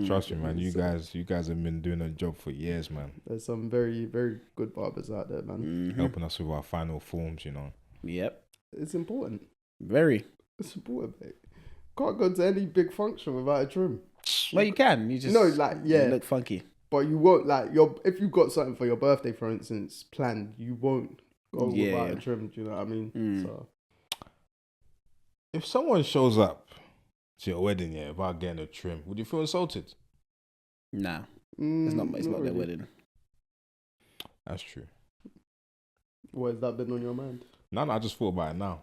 Trust me, man. You guys have been doing a job for years, man. There's some very, very good barbers out there, man. Helping us with our final forms, you know. Yep. It's important. Very. It's important, mate. Can't go to any big function without a trim. Well, you can. You just No, like you yeah, look funky. but you won't like if you've got something for your birthday, for instance, planned, you won't go without a trim. Do you know what I mean? So If someone shows up to your wedding, yeah, without getting a trim, would you feel insulted? Nah, it's not their really. wedding. That's true. What has that been on your mind? No, I just thought about it now.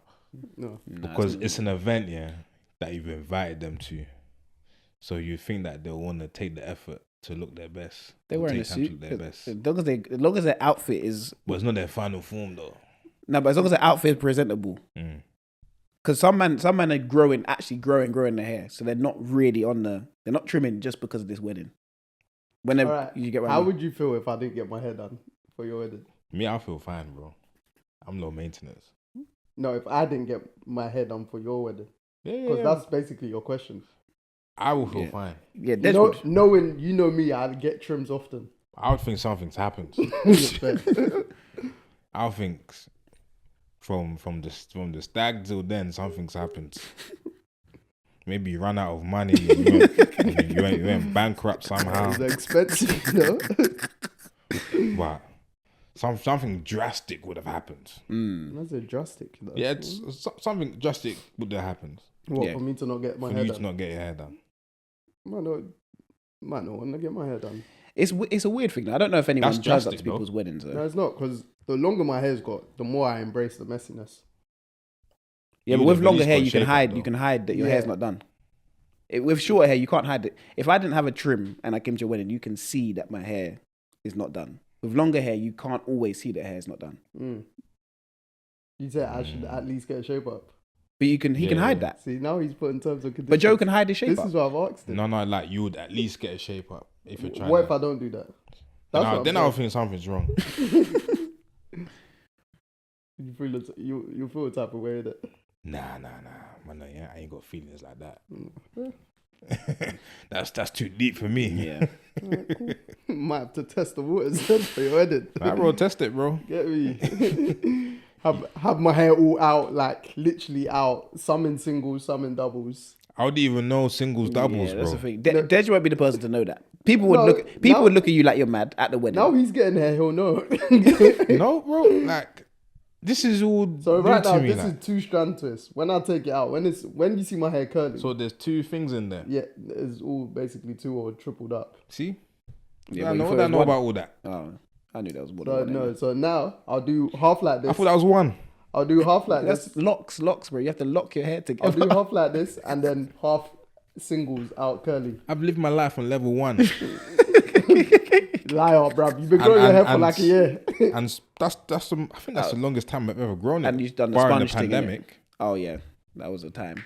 No. Because it's an event, yeah, that you've invited them to. So you think that they'll want to take the effort to look their best. They're wearing a take time to suit. look their best. As long as their outfit is. But it's not their final form, though. No, but as long as their outfit is presentable. Because some men are growing their hair, so they're not really they're not trimming just because of this wedding. Right. You get what I How mean? would you feel if I didn't get my hair done for your wedding? Me, I feel fine, bro. I'm low maintenance. No, if I didn't get my hair done for your wedding, because that's basically your question. I will feel fine. Yeah, knowing you know me, I get trims often. I would think something's happened. I think from the stag till then, something's happened. Maybe you ran out of money. You went bankrupt somehow. It's expensive, you know. But something drastic would have happened. That's a drastic. Though. Yeah, it's something drastic would have happened. What, for me to not get my hair done? For you to not get your hair done. Might not want to get my hair done. It's a weird thing. I don't know if anyone That's does that drastic, to people's weddings. Though. No, it's not, because the longer my hair's got, the more I embrace the messiness. Yeah, but You'd with have at longer least hair, got you can shape up, hide. though. You can hide that your hair's not done. With shorter hair, you can't hide it. If I didn't have a trim and I came to your wedding, you can see that my hair is not done. With longer hair, you can't always see that hair is not done. You said I should at least get a shape up. But he can hide that. See, now he's putting terms and conditions. But Joe can hide his shape This up. is what I've asked him. No, like you would at least get a shape up if you're trying. What if I don't do that? Then I'll think something's wrong. You feel the type of way that. Nah, man, yeah, I ain't got feelings like that. That's too deep for me. Yeah. Right, cool. Might have to test the waters then for your wedding. Nah, bro, test it, bro. Get me? have my hair all out, like literally out. Some in singles, some in doubles. I wouldn't even know singles, doubles, That's bro. the thing. Deji won't be the person to know that. People would look at you like you're mad at the wedding. Now he's getting hair, he'll know. No, bro, like this is all. So right now, me, this is 2-strand twist. When I take it out, when you see my hair curling, So there's two things in there. yeah, it's all basically 2 or tripled up. See? Yeah, I but you know thought it was about all that. Oh, I knew that was more So than one. no, so now I'll do half like this. I thought that was one. I'll do half like That's this. locks, bro. You have to lock your hair I'll together. do half like this and then half singles out curly. I've lived my life on level 1. Liar, bruv. You've been growing your hair for like a year. And I think that's the longest time I've ever grown it. And you've done the barring sponge thing, innit? pandemic. Oh yeah, that was the time.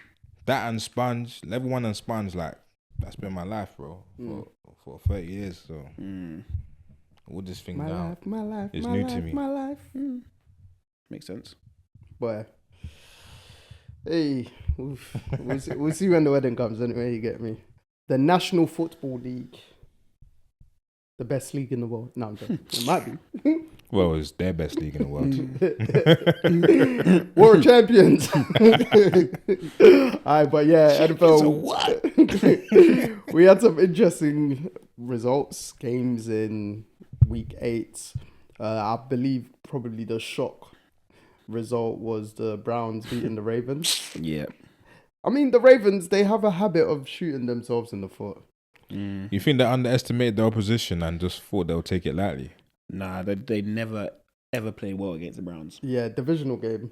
That and sponge, level 1 and sponge, like that's been my life, bro, for 30 years. So all this thing now is new to me. My life. Makes sense. Boy. Hey, we'll see when the wedding comes anyway, you get me. The National Football League. The best league in the world. No, I'm joking. It might be. Well, it's their best league in the world. World champions. Alright, but yeah, NFL. We had some interesting results, games in week 8. I believe probably the shock result was the Browns beating the Ravens. Yeah. I mean, the Ravens, they have a habit of shooting themselves in the foot. You think they underestimated the opposition and just thought they'll take it lightly? Nah, they never ever played well against the Browns. Yeah, divisional game.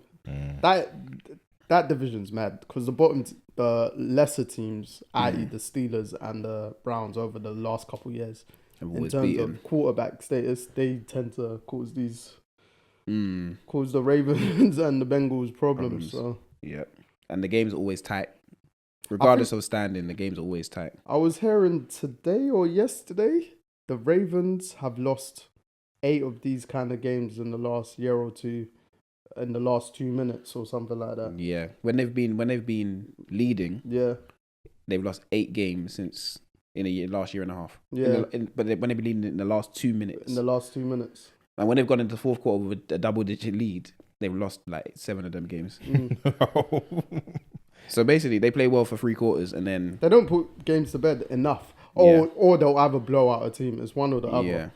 That division's mad because the lesser teams, i.e. the Steelers and the Browns over the last couple of years, in terms of quarterback status, they tend to cause the Ravens and the Bengals problems. So yeah, and the game's always tight. Regardless of standing, the game's always tight. I was hearing today or yesterday, the Ravens have lost 8 of these kind of games in the last year or two, in the last 2 minutes or something like that. Yeah, when they've been leading, they've lost 8 games since in a year, last year and a half. Yeah, when they've been leading in the last 2 minutes. In the last 2 minutes, and when they've gone into the fourth quarter with a double-digit lead, they've lost like 7 of them games. So basically, they play well for 3 quarters and then they don't put games to bed enough, or they'll either blow out a team. It's one or the other. Yeah.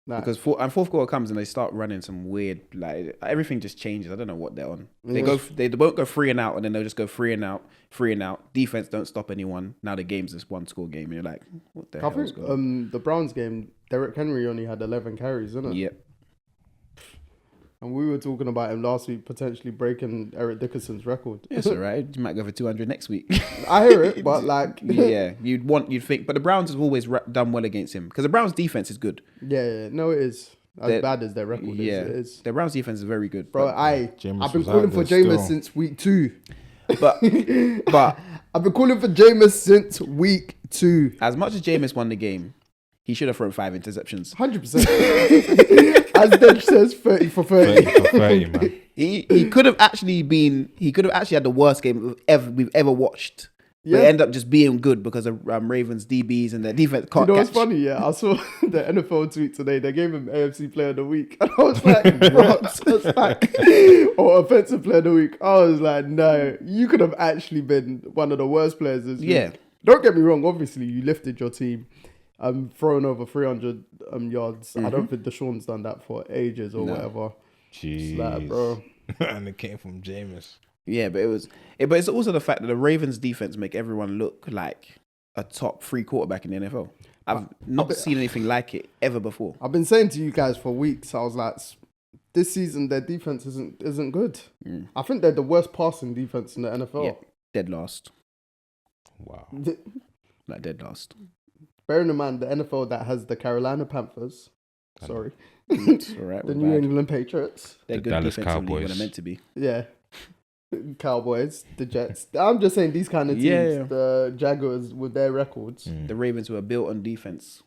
Nah. Because fourth quarter comes and they start running some weird, like everything just changes. I don't know what they're on. They won't go 3 and out, and then they'll just go 3 and out, 3 and out. Defense don't stop anyone. Now the game's this 1-score game. And you're like, what the hell is going on? The Browns game, Derrick Henry only had 11 carries, isn't it? Yep. And we were talking about him last week potentially breaking Eric Dickerson's record. It's all right. You might go for 200 next week. I hear it, but like... yeah, you'd think. But the Browns have always done well against him because the Browns' defense is good. Yeah, no, it is. As bad as their record is, it is. The Browns' defense is very good. Bro, I've been calling for Jameis since week 2. But I've been calling for Jameis since week 2. As much as Jameis won the game, he should have thrown 5 interceptions. 100%. As Deji says, 30 for 30. 30 for 30, man. He could have actually had the worst game we've ever watched. Yeah. They end up just being good because of Ravens DBs and their defense can't catch. You know what's funny? Yeah, I saw the NFL tweet today. They gave him AFC Player of the Week. And I was like, or Offensive Player of the Week. I was like, no, you could have actually been one of the worst players this week. Don't get me wrong. Obviously, you lifted your team. Throwing over 300 yards. I don't think Deshaun's done that for ages or whatever. Jeez. Like, bro. And it came from Jameis. Yeah, but it's also the fact that the Ravens defense make everyone look like a top 3 quarterback in the NFL. I've not seen anything like it ever before. I've been saying to you guys for weeks, I was like, this season their defense isn't good. I think they're the worst passing defense in the NFL. Yeah, dead last. Wow. Like dead last. Bearing in mind the NFL that has the Carolina Panthers, sorry, it's all right, the New England Patriots, they're the good Dallas defensively Cowboys. when they're meant to be. Yeah, Cowboys, the Jets. I'm just saying these kind of teams. Yeah. The Jaguars with their records. The Ravens were built on defense.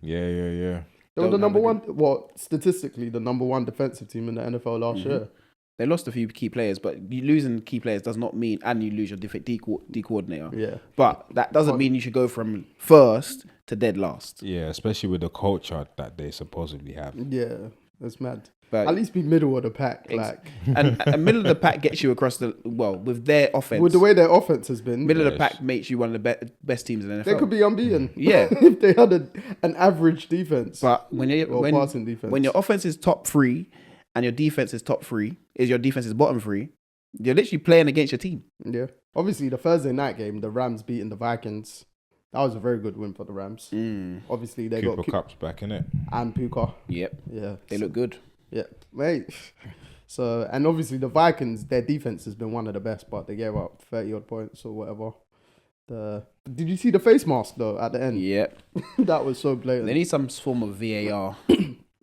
Yeah. They were the number one. Well, statistically, the number 1 defensive team in the NFL last year. They lost a few key players, but you losing key players does not mean, and you lose your D coordinator. Yeah. But that doesn't mean you should go from first to dead last. Yeah, especially with the culture that they supposedly have. Yeah, that's mad. But at least be middle of the pack, and middle of the pack gets you across with their offense. With the way their offense has been, middle of the pack makes you one of the best teams in the NFL. They could be unbeaten. Yeah, if they had an average defense. But passing defense. When your offense is top 3 and your defense is top 3, your defense is bottom 3, you're literally playing against your team. Yeah, obviously the Thursday night game, the Rams beating the Vikings. That was a very good win for the Rams. Obviously, they Cooper got Kupp's back in it. And Puka. Yep. Yeah. They look good. Yeah, mate. So, and obviously the Vikings, their defense has been one of the best, but they gave up 30 odd points or whatever. Did you see the face mask though at the end? Yeah. That was so blatant. They need some form of VAR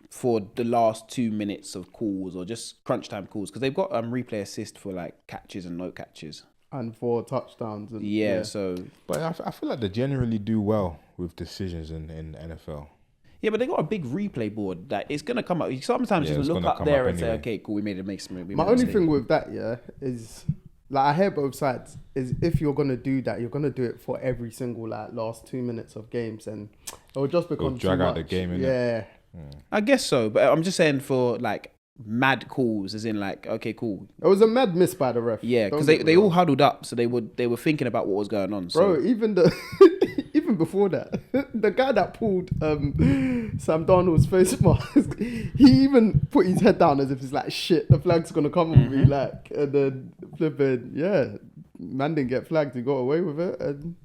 for the last 2 minutes of calls or just crunch time calls because they've got replay assist for like catches and no catches. And 4 touchdowns. And, Yeah, so... But I feel like they generally do well with decisions in NFL. Yeah, but they got a big replay board that it's going to come up. You sometimes Yeah, just it's look gonna up come there up and say, anyway. okay, cool, we made a mistake. My only thing with that, yeah, is like I hear both sides. Is if you're gonna do that, you're gonna do it for every single like last 2 minutes of games, and it will just become drag too out the much. game, innit? Yeah, I guess so, but I'm just saying for like mad calls, as in like, okay, cool. it was a mad miss by the ref. Yeah, because Don't get me they all wrong. huddled up, so they were thinking about what was going on. So. Bro, even even before that, the guy that pulled Sam Darnold's face mask, he even put his head down as if he's like, shit, the flag's gonna come on me, like, and then flipping, yeah, man didn't get flagged, he got away with it, and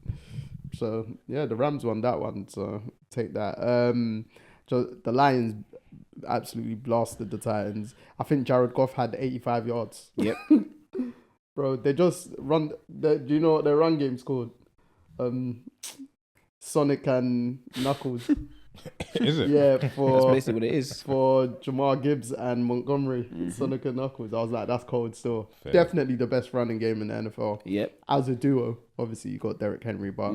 so yeah, the Rams won that one, so take that. So the Lions absolutely blasted the Titans. I think Jared Goff had 85 yards. Yep. Bro, they just run. Do you know what their run game's called? Sonic and Knuckles. Is it? Yeah, That's for basically what it is. for Jamar Gibbs and Montgomery. Sonic and Knuckles. I was like, that's cold still. Fair. Definitely the best running game in the NFL. Yep. As a duo, obviously you got Derrick Henry, but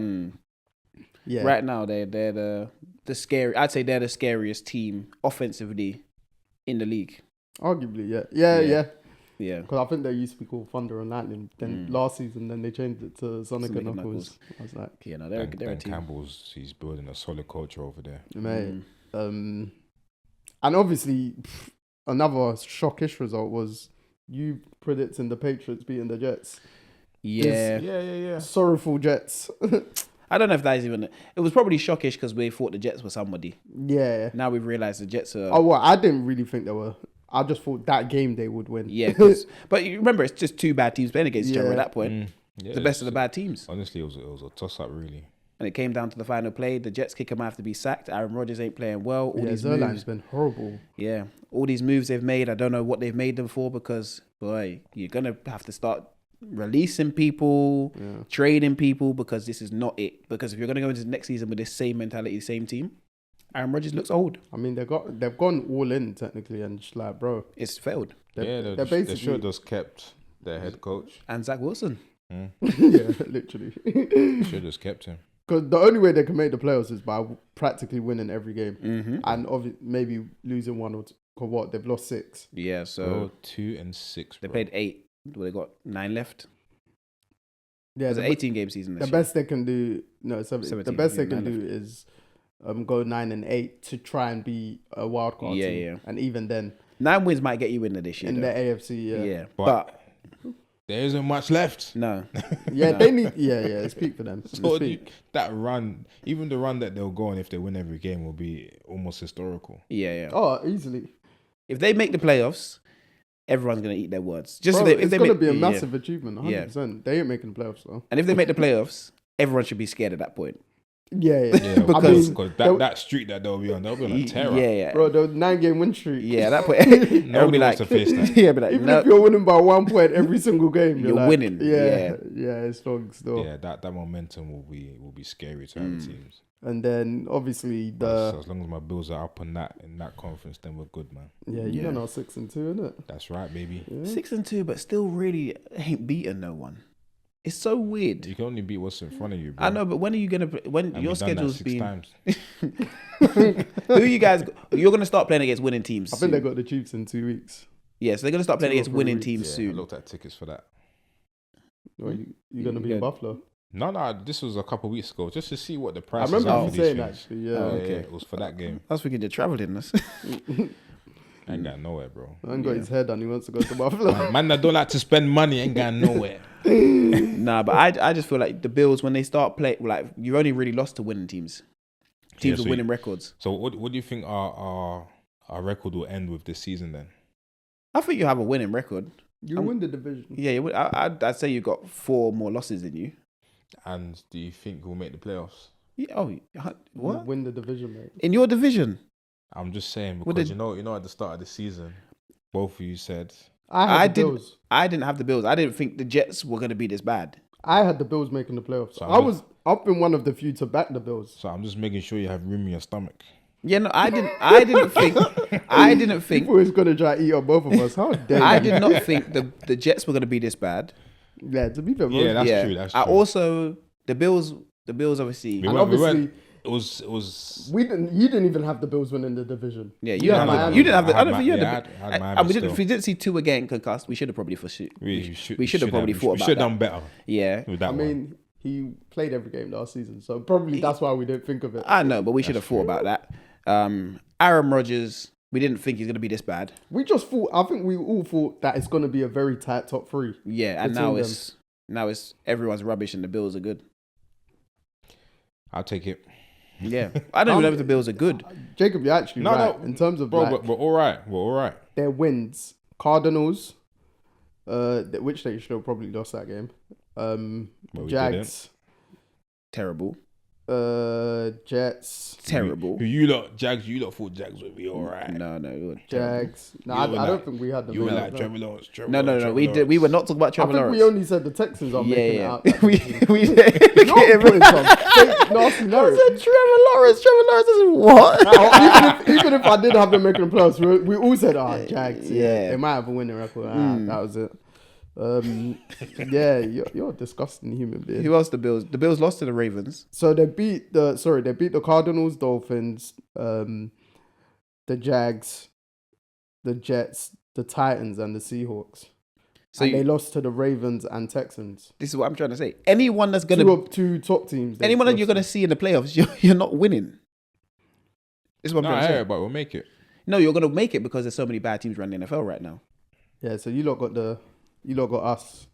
yeah, Right now, they're the scary. I'd say they're the scariest team offensively in the league. arguably, yeah. Yeah. Because I think they used to be called Thunder and Lightning. Then last season, then they changed it to Sonic and Knuckles. I was like, Yeah, no, they're a Ben team. Campbell's building a solid culture over there. mate. And obviously, another shockish result was you predicting the Patriots beating the Jets. Yeah. Yeah. Sorrowful Jets. I don't know if that is even. It was probably shockish because we thought the Jets were somebody. Yeah. Now we've realized the Jets are. Oh, well, I didn't really think they were. I just thought that game they would win. Yeah, but you remember, it's just two bad teams playing against each other at that point. Yeah, The best of the bad teams. Honestly, it was a toss up, really. And it came down to the final play. The Jets kicker might have to be sacked. Aaron Rodgers ain't playing well. All Yeah, these Zerline's moves. been horrible. Yeah, all these moves they've made. I don't know what they've made them for because, boy, you're gonna have to start releasing people, trading people because this is not it. Because if you're gonna go into the next season with this same mentality, same team, Aaron Rodgers looks old. I mean, they've gone all in technically, and just like, bro, It's failed. they're They basically should have just kept their head coach. And Zach Wilson. yeah, literally. Should have just kept him. Because the only way they can make the playoffs is by practically winning every game, Mm-hmm. and maybe losing one or what they've lost 6. Yeah, so Bro, 2-6. they Bro. played 8. Well, they got 9 left. Yeah, It's an 18-game season. the This year. best they can do, no, 17. The best they can do is go 9-8 to try and be a wild card Yeah, team. yeah. And even then, 9 wins might get you in there this year. in though. the AFC, Yeah, But- but There isn't much left. no. yeah, they need, yeah, speak for them. So Speak. that run, even the run that they'll go on if they win every game, will be almost historical. Yeah. Oh, easily. If they make the playoffs, everyone's gonna eat their words. Just Bro, if it's they going to make, be a yeah. massive achievement, 100%. They ain't making the playoffs, though. And if they make the playoffs, everyone should be scared at that point. Yeah. Yeah, Because- because they'll- that streak that they'll be on a terror. Yeah. Bro, the 9-game win streak. Yeah, at that point, everyone be Nobody like, wants to face that. yeah, be like, Even no, if you're winning by 1 point every single game, You're like, winning. Yeah, it's strong still. Yeah, that momentum will be scary to other teams. And then obviously So as long as my Bills are up on that in that conference, then we're good, man. you don't know 6-2, innit? That's right, baby. 6-2, but still really ain't beaten no one. It's so weird. You can only beat what's in front of you, bro. I know, but when are you gonna? When And your we've done that schedule's 6 been? times. Who you guys? You're gonna start playing against winning teams. I think soon. they got the Chiefs in 2 weeks. Yeah, so they're gonna start playing 2 or against 3 winning weeks. teams Yeah, I soon. looked at tickets for that. Well, you're going to be in Yeah. Buffalo. No, this was a couple of weeks ago, just to see what the I prices remember are you for saying these things. actually, yeah. Oh, Yeah, okay. it was for that game. I was thinking you're traveling. That's I ain't got nowhere, bro. Man got his head done. He wants to go to Buffalo. Man that don't like to spend money ain't got nowhere. nah, but I just feel like the Bills when they start playing, like you only really lost to winning teams. Teams Yeah, with so winning records. So what do you think our record will end with this season then? I think you have a winning record. You win the division. Yeah, I'd say you got 4 more losses than you. And do you think we'll make the playoffs? Yeah, oh, You what? win the division, mate. In your division? I'm just saying What because did- you know, at the start of the season, both of you said I had the Bills. I didn't have the Bills. I didn't think the Jets were gonna be this bad. I had the Bills making the playoffs. So I've been one of the few to back the Bills. so. I'm just making sure you have room in your stomach. Yeah, no, I didn't think People is gonna try to eat on both of us. How dare I you? did not think the Jets were gonna be this bad. Yeah, to be fair, Yeah, that's true. That's true. I also the Bills obviously. We and went- we obviously went- It was. you didn't even have the Bills winning the division. Yeah, You had Miami. you didn't have the. I I don't had think you had Ma- the. yeah, I had Miami and we didn't. still. If we didn't see Tua getting concussed, we should have probably foreseen. We should have probably thought We about should that. have done better Yeah, with that I one. mean, he played every game last season, so probably that's why we didn't think of it. I know, but we should have thought about that. Aaron Rodgers, we didn't think he's gonna be this bad. We just thought. I think we all thought that it's gonna be a very tight top three. Yeah, and between now it's everyone's rubbish and the Bills are good. I'll take it. Yeah, I don't even know if the Bills are good. Jacob, you're actually No, right no, in terms of Bro, like, but we're all right. We're all right. their wins. Cardinals, which they should have probably lost that game. But we Jags, Terrible, Jets, terrible. Who you lot, Jags? You lot thought Jags would be all right. No, it was terrible. Jags. No, You were I don't like- think we had the. You were Bills, like no. Trevor Lawrence. No. We were not talking about I Trevor think Lawrence. we only said the Texans are making it out. we You're look at him. putting some fake nasty I narrative. said Trevor Lawrence. Trevor Lawrence is what? Now, even if I did have them making the playoffs, we all said, Jags. Yeah, Yeah. they might have a winning record. That was it. Yeah, you're a disgusting human being. Who else? The Bills. The Bills lost to the Ravens. So they beat the Cardinals, Dolphins, the Jags, the Jets, the Titans, and the Seahawks. So And they lost to the Ravens and Texans. this is what I'm trying to say. Anyone that's gonna, Two top teams. they anyone that lost you're to. gonna see in the playoffs, you're not winning. This is what I'm No, trying to say. yeah, but we'll make it. No, you're gonna make it because there's so many bad teams running the NFL right now. Yeah, so you lot got us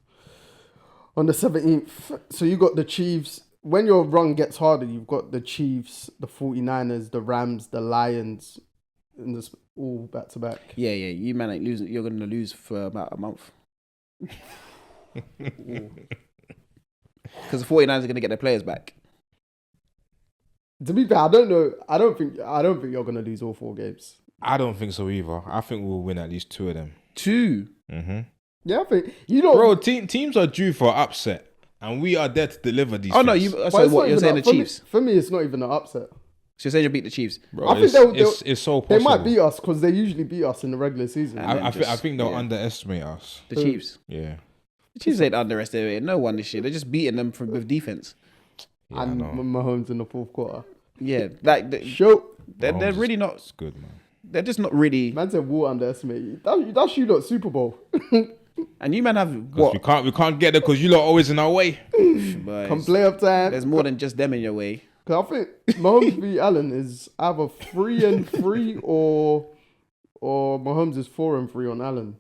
on the 17th. So you got the Chiefs. When your run gets harder, you've got the Chiefs, the 49ers, the Rams, the Lions, and this all back to back. Yeah. You man ain't losing. You're gonna lose for about a month. Because the 49ers are gonna get their players back. To be fair, I don't know. I don't think you're gonna lose all 4 games. I don't think so either. I think we'll win at least 2 of them. 2. Mm-hmm. Yeah, I think you know. Bro, teams are due for upset, and we are there to deliver these. Oh no, things. you. but So it's what not you're even saying? The for me- Chiefs. For me, it's not even an upset. So you're saying you beat the Chiefs. Bro, I think it's so They possible. might beat us because they usually beat us in the regular season. And then I just- think they'll yeah. underestimate us. The Chiefs. Yeah. The Chiefs ain't underestimated no one this year. They're just beating them with defense. Yeah, and I know. Mahomes in the 4th quarter. Yeah, like Show they're Mahomes really is- not. It's good, man. They're just not really. man said we'll underestimate you. That's you lot Super Bowl. And you man have 'Cause what? we can't get there because you lot are always in our way. Boys, Come playoff time. There's more than just them in your way. Cause I think Mahomes v Allen is either 3-3 or Mahomes is 4-3 on Allen.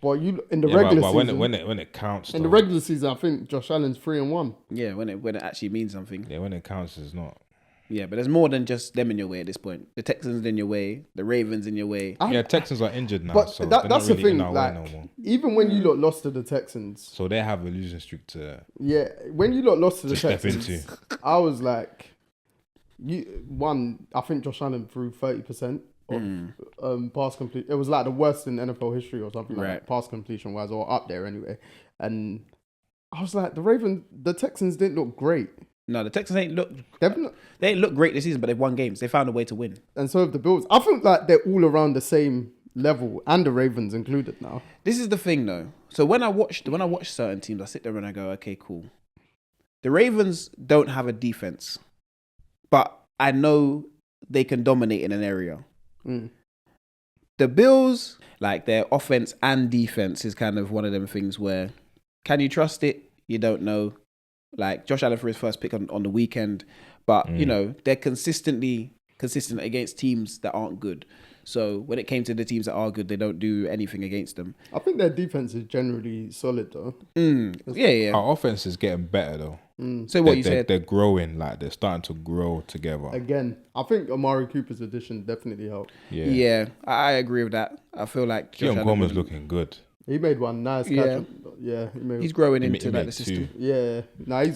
But you in the Yeah, regular but season, when it counts, in the though. regular season, I think Josh Allen's 3-1. Yeah, when it actually means something. Yeah, when it counts, it's not. Yeah, but there's more than just them in your way at this point. The Texans in your way, the Ravens in your way. Yeah, Texans are injured now, But so that's they're not the really thing. in our way Like no more. even when you lot lost to the Texans, So they have a losing streak to yeah, when you lot lost to the step Texans, into. I was like, I think Josh Allen threw 30% of pass complete. It was like the worst in NFL history or something like Right. that, pass completion wise, or up there anyway. And I was like, the Texans didn't look great. No, the Texans ain't look. They've not, They ain't look great this season, but they've won games. They found a way to win. and so have the Bills. I think like they're all around the same level, and the Ravens included now. This is the thing, though. So when I watch certain teams, I sit there and I go, okay, cool. The Ravens don't have a defense, but I know they can dominate in an area. Mm. The Bills, like their offense and defense, is kind of one of them things where can you trust it? You don't know. Like Josh Allen for his first pick on the weekend, but you know they're consistent against teams that aren't good. So when it came to the teams that are good, they don't do anything against them. I think their defense is generally solid though. Yeah. Our offense is getting better though. So what you They're- said? They're growing, like they're starting to grow together. Again, I think Amari Cooper's addition definitely helped. Yeah, I agree with that. I feel like Josh Keon Allen Coleman's would- looking good. He made one nice Yeah. catch. Yeah, he made. He's growing He into made like the two. system. Yeah,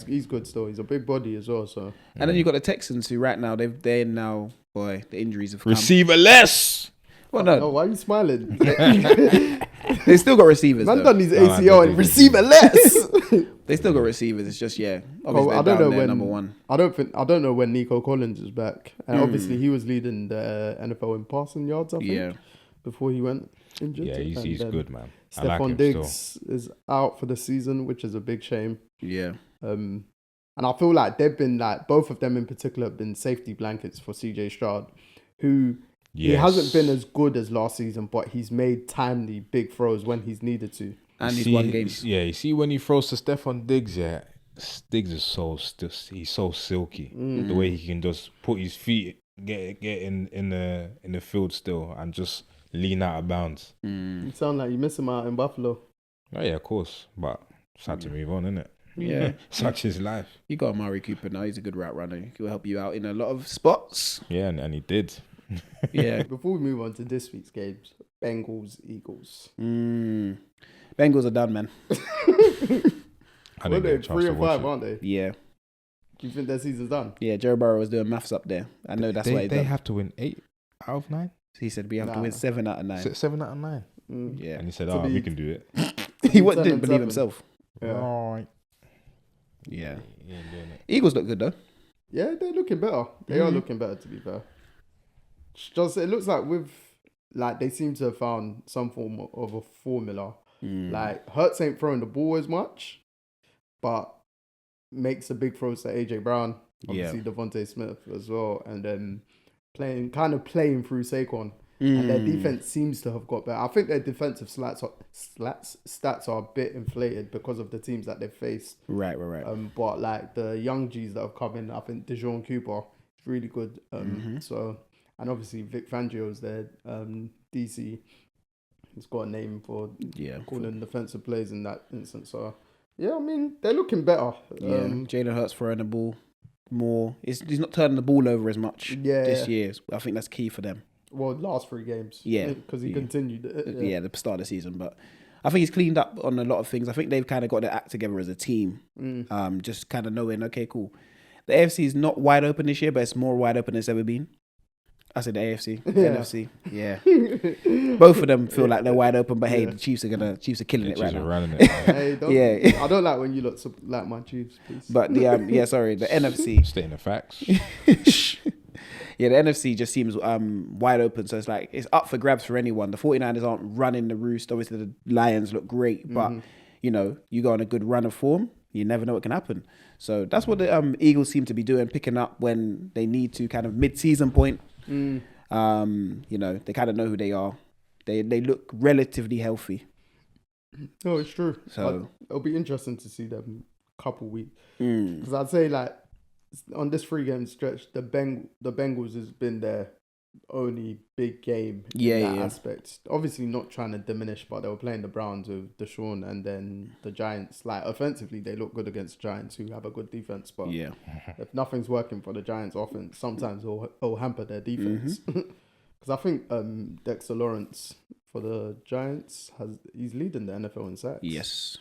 he's good still. He's a big body as well. So And then you got the Texans, who right now they're now Boy, the injuries have come. Receiver less. Well, No, no, why are you smiling? they still got receivers. Man though. done his No, no, ACL they and do. receiver less. They still got receivers. It's just obviously I they're don't know down there, when number one. I don't know when Nico Collins is back. And obviously he was leading the NFL in passing yards, I think. Yeah, Before he went injured. Yeah, he's And, good, man. I like Stephon him Diggs is out for the season, which is a big shame. yeah, And I feel like they've been like both of them in particular have been safety blankets for CJ Stroud, who he hasn't been as good as last season, but he's made timely big throws when he's needed to. and he's won games. Yeah, you see when he throws to Stephon Diggs, yeah, Diggs is he's so silky. The way he can just put his feet, get in the field still, and just lean out of bounds. You sound like you miss him out in Buffalo. Oh yeah, of course, but it's had to move on, innit? Yeah, Such is life. you got Amari Cooper now. He's a good route runner. He'll help you out in a lot of spots. Yeah, and he did. Yeah. Before we move on to this week's games, Bengals, Eagles. Bengals are done, man. I Well, didn't they're get a chance 3 to and watch 5, it. aren't they? Yeah. Do you think their season's done? Yeah, Joe Burrow was doing maths up there. I know that's why They have to win 8 out of 9. he said we have to Nah. win 7 out of 9. 7 out of 9. Yeah. And he said, To be- we can do it. He 10 didn't and believe 7. himself. Yeah. All right. Yeah. He ain't doing it. Eagles look good though. Yeah, they're looking better. They are looking better, to be fair. Just it looks like they seem to have found some form of a formula. Like Hurts ain't throwing the ball as much, but makes a big throws to AJ Brown, obviously Devontae Smith as well, and then playing through Saquon. And their defense seems to have got better. I think their defensive stats are a bit inflated because of the teams that they've faced. Right. But like the young G's that have come in, I think DeJean Cooper is really good. So, and obviously Vic Fangio's there, DC. He's got a name for calling defensive plays in that instance. So, yeah, I mean they're looking better. Jalen Hurts throwing the ball more. He's not turning the ball over as much this year. I think that's key for them. Well, last 3 games. Yeah. Because he continued. The start of the season. But I think he's cleaned up on a lot of things. I think they've kind of got their act together as a team. Just kind of knowing, okay, cool. The AFC is not wide open this year, but it's more wide open than it's ever been. I said the AFC. The NFC. Yeah. Both of them feel like they're wide open, but hey, the Chiefs are killing it right now. Running it. Hey, I don't like when you look like my Chiefs, please. But the the NFC. Stating the facts. Yeah, the NFC just seems wide open. So it's like, it's up for grabs for anyone. The 49ers aren't running the roost. Obviously, the Lions look great. But, you go on a good run of form, you never know what can happen. So that's what the Eagles seem to be doing, picking up when they need to, kind of mid-season point. They kind of know who they are. They look relatively healthy. No, it's true. So it'll be interesting to see them couple weeks. Because I'd say, like, on this 3-game stretch, the Bengals has been their only big game in that aspect. Obviously not trying to diminish, but they were playing the Browns with Deshaun, and then the Giants. Like, offensively, they look good against Giants who have a good defense. But if nothing's working for the Giants' offense, sometimes it'll hamper their defense. Because I think Dexter Lawrence for the Giants he's leading the NFL in sacks. Yes.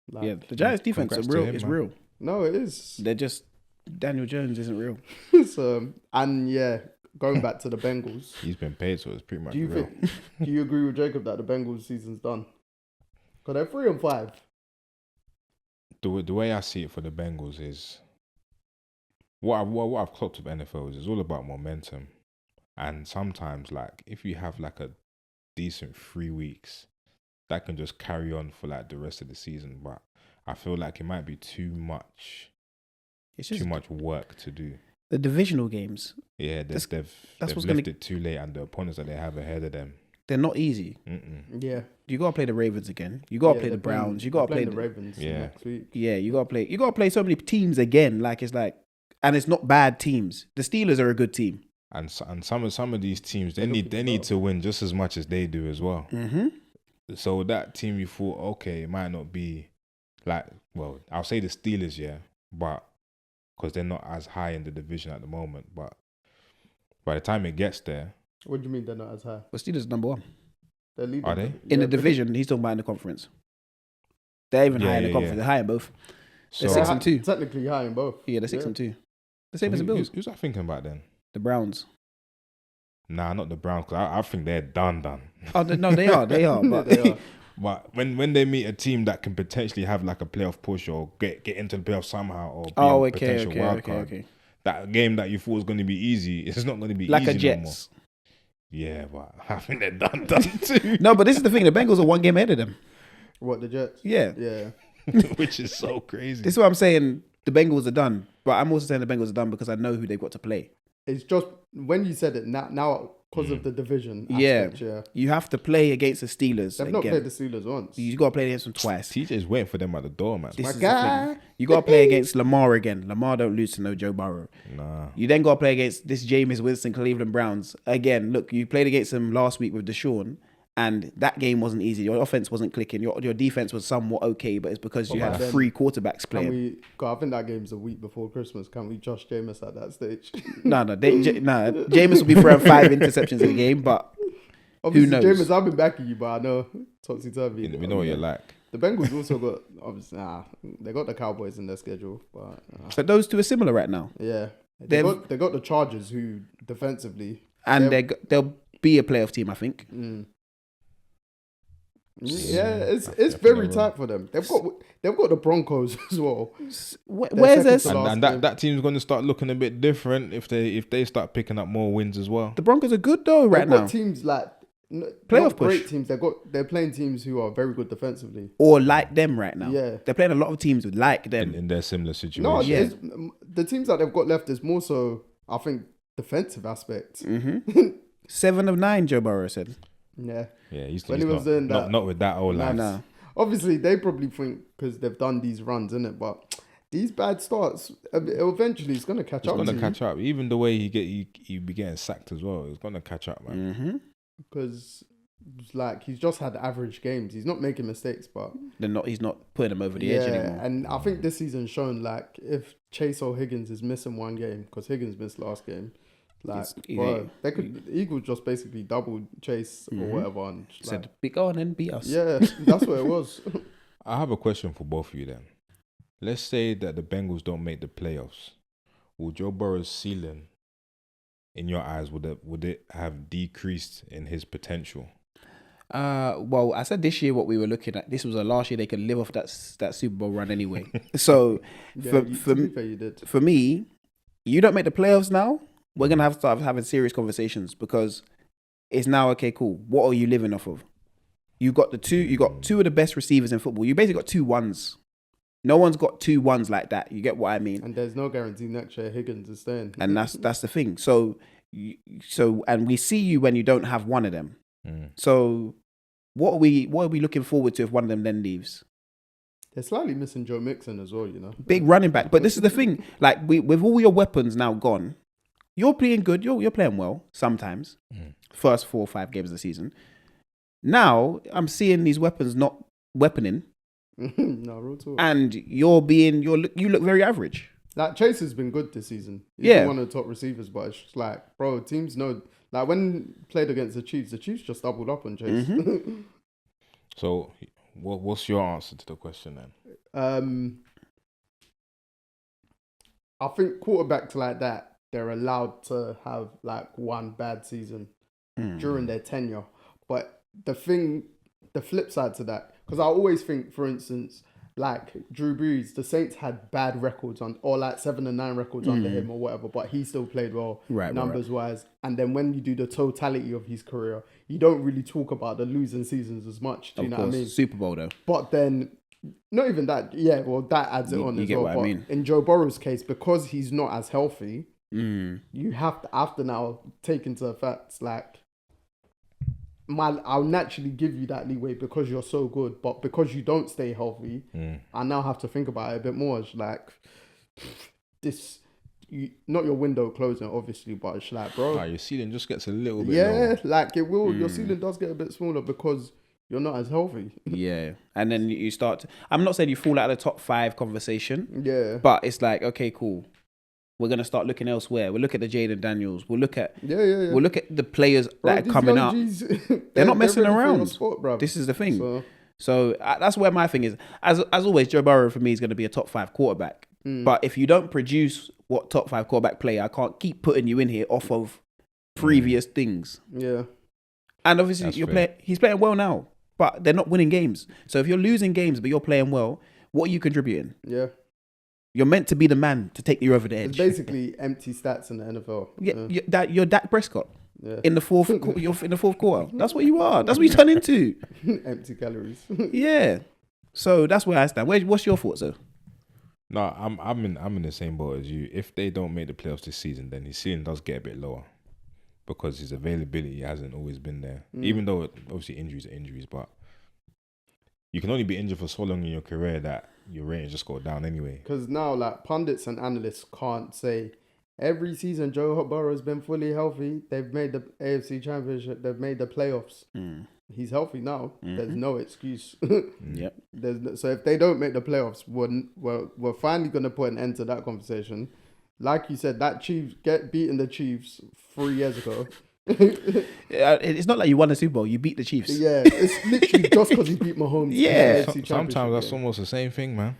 Like, the Giants' defense is real. It's real. No, it is. They're just Daniel Jones isn't real. So, and going back to the Bengals. He's been paid, so it's pretty much Do you agree with Jacob that the Bengals season's done? Because they're 3 and 5. The way I see it for the Bengals is what I've clocked with NFL is it's all about momentum. And sometimes, like, if you have like a decent 3 weeks, that can just carry on for like the rest of the season. But I feel like it might be too much work to do. The divisional games. Yeah, they've left it too late, and the opponents that they have ahead of them, they're not easy. Yeah, you gotta play the Ravens again. You gotta play the Browns. You gotta play the Ravens next week. Yeah, you gotta play so many teams again. Like, and it's not bad teams. The Steelers are a good team, and some of these teams they need to win just as much as they do as well. So that team you thought, okay, it might not be like, well, I'll say the Steelers, but because they're not as high in the division at the moment, but by the time it gets there, what do you mean they're not as high? Well, Steelers number 1. They're leading. Are they in the division? He's talking about in the conference. They're even higher in the conference. They're high in both. So, they're 6 and 2. Technically high in both. Yeah, they're 6 and 2. The same as the Bills. Who's I thinking about then? The Browns. Nah, not the Browns. 'Cause I think they're done. Oh no, they are. But They are. But when they meet a team that can potentially have like a playoff push or get into the playoffs somehow or be a potential wild card, that game that you thought was going to be easy, it's not going to be like easy a Jets. no more. Yeah, but I think they're done too. No, but this is the thing. The Bengals are 1 game ahead of them. What, the Jets? Yeah. Yeah. Which is so crazy. This is what I'm saying. The Bengals are done. But I'm also saying the Bengals are done because I know who they've got to play. It's just when you said it now because of the division aspect, yeah. You have to play against the Steelers. They've not played the Steelers once. You got to play against them twice. TJ's waiting for them at the door, man. This is the thing. You got to play against Lamar again. Lamar don't lose to no Joe Burrow. Nah. You then got to play against this Jameis Winston Cleveland Browns. Again, look, you played against them last week with Deshaun, and that game wasn't easy. Your offense wasn't clicking. Your defense was somewhat okay, but it's because you had 3 quarterbacks playing. I think that game's a week before Christmas. Can we Josh Jameis at that stage? No. Jameis will be throwing 5 interceptions in the game, but obviously, who knows? Jameis, I've been backing you, but I know topsy-turvy. We know what you're like. The Bengals also got, obviously, they got the Cowboys in their schedule, but So those two are similar right now. yeah, they got the Chargers, who defensively, and they'll be a playoff team, I think. Yeah, it's very tight for them. They've got the Broncos as well. Where's this? And that team's going to start looking a bit different if they start picking up more wins as well. The Broncos are good though right now. Teams like playoff great push. teams. They're playing teams who are very good defensively or like them right now. Yeah, they're playing a lot of teams with like them in their similar situation. No, the teams that they've got left is more so, I think, defensive aspect. 7 of 9, Joe Burrow said. Yeah, he's doing that. Not with that old line. No. Obviously, they probably think because they've done these runs, innit? But these bad starts, eventually, it's going to catch up. It's going to catch up. Even the way he be getting sacked as well, it's going to catch up, man. Because, he's just had average games. He's not making mistakes, but he's not putting them over the edge anymore. And I think this season's shown, if Chase or Higgins is missing one game, because Higgins missed last game, Eagles just basically double Chase or whatever. And said, "Go on and beat us." Yeah, that's what it was. I have a question for both of you then. Let's say that the Bengals don't make the playoffs. Will Joe Burrow's ceiling, in your eyes, would it have decreased in his potential? Well, I said this year what we were looking at. This was a last year they could live off that Super Bowl run anyway. So for me, you don't make the playoffs now. We're gonna have to start having serious conversations because it's now okay, cool. What are you living off of? You got two of the best receivers in football. You basically got 2 ones. No one's got 2 ones like that. You get what I mean? And there's no guarantee next year Higgins is staying. And that's the thing. So and we see you when you don't have one of them. So what are we looking forward to if one of them then leaves? They're slightly missing Joe Mixon as well, you know. Big running back. But this is the thing. With all your weapons now gone, you're playing good. You're playing well sometimes. First 4 or 5 games of the season. Now I'm seeing these weapons not weaponing. No, real talk. And you look very average. Chase has been good this season. He's been one of the top receivers, but it's just bro, teams know. When played against the Chiefs just doubled up on Chase. So, what's your answer to the question then? I think quarterbacks like that, they're allowed to have one bad season during their tenure. But the flip side to that, because I always think, for instance, Drew Brees, the Saints had bad records or 7-9 records under him or whatever, but he still played well numbers wise. And then when you do the totality of his career, you don't really talk about the losing seasons as much. Do you know what I mean? Super Bowl though. But then, not even that. Yeah, well, that adds it on as well. But in Joe Burrow's case, because he's not as healthy, you have to now take into effect I'll naturally give you that leeway because you're so good, but because you don't stay healthy, I now have to think about it a bit more. It's not your window closing, obviously, but it's bro, your ceiling just gets a little bit lower. It will. Your ceiling does get a bit smaller because you're not as healthy. Yeah, and then you start. I'm not saying you fall out of the top 5 conversation. Yeah, but it's okay, cool. We're gonna start looking elsewhere. We'll look at the Jaden Daniels. We'll look at We'll look at the players that are coming up. They're not messing around. Sport, this is the thing. So that's where my thing is. As always, Joe Burrow for me is going to be a top 5 quarterback. But if you don't produce what top 5 quarterback player, I can't keep putting you in here off of previous things. Yeah. And obviously, That's he's playing well now, but they're not winning games. So if you're losing games, but you're playing well, what are you contributing? Yeah. You're meant to be the man to take you over the edge. It's basically empty stats in the NFL. Yeah, you're Dak Prescott Yeah. in the fourth. You're in the fourth quarter. That's what you are. That's what you turn into. Empty calories. Yeah. So that's where I stand. What's your thoughts, though? No, I'm in the same boat as you. If they don't make the playoffs this season, then his ceiling does get a bit lower because his availability hasn't always been there. Even though obviously injuries are injuries, but you can only be injured for so long in your career that your ratings just go down anyway. Because now, like, pundits and analysts can't say every season Joe Burrow has been fully healthy. They've made the AFC Championship. They've made the playoffs. He's healthy now. There's no excuse. Yep. So if they don't make the playoffs, we're finally going to put an end to that conversation. Like you said, that Chiefs beating the Chiefs 3 years ago. It's not like you won a Super Bowl. You beat the Chiefs. Yeah, it's literally just because he beat Mahomes. Yeah. Sometimes that's almost the same thing, man.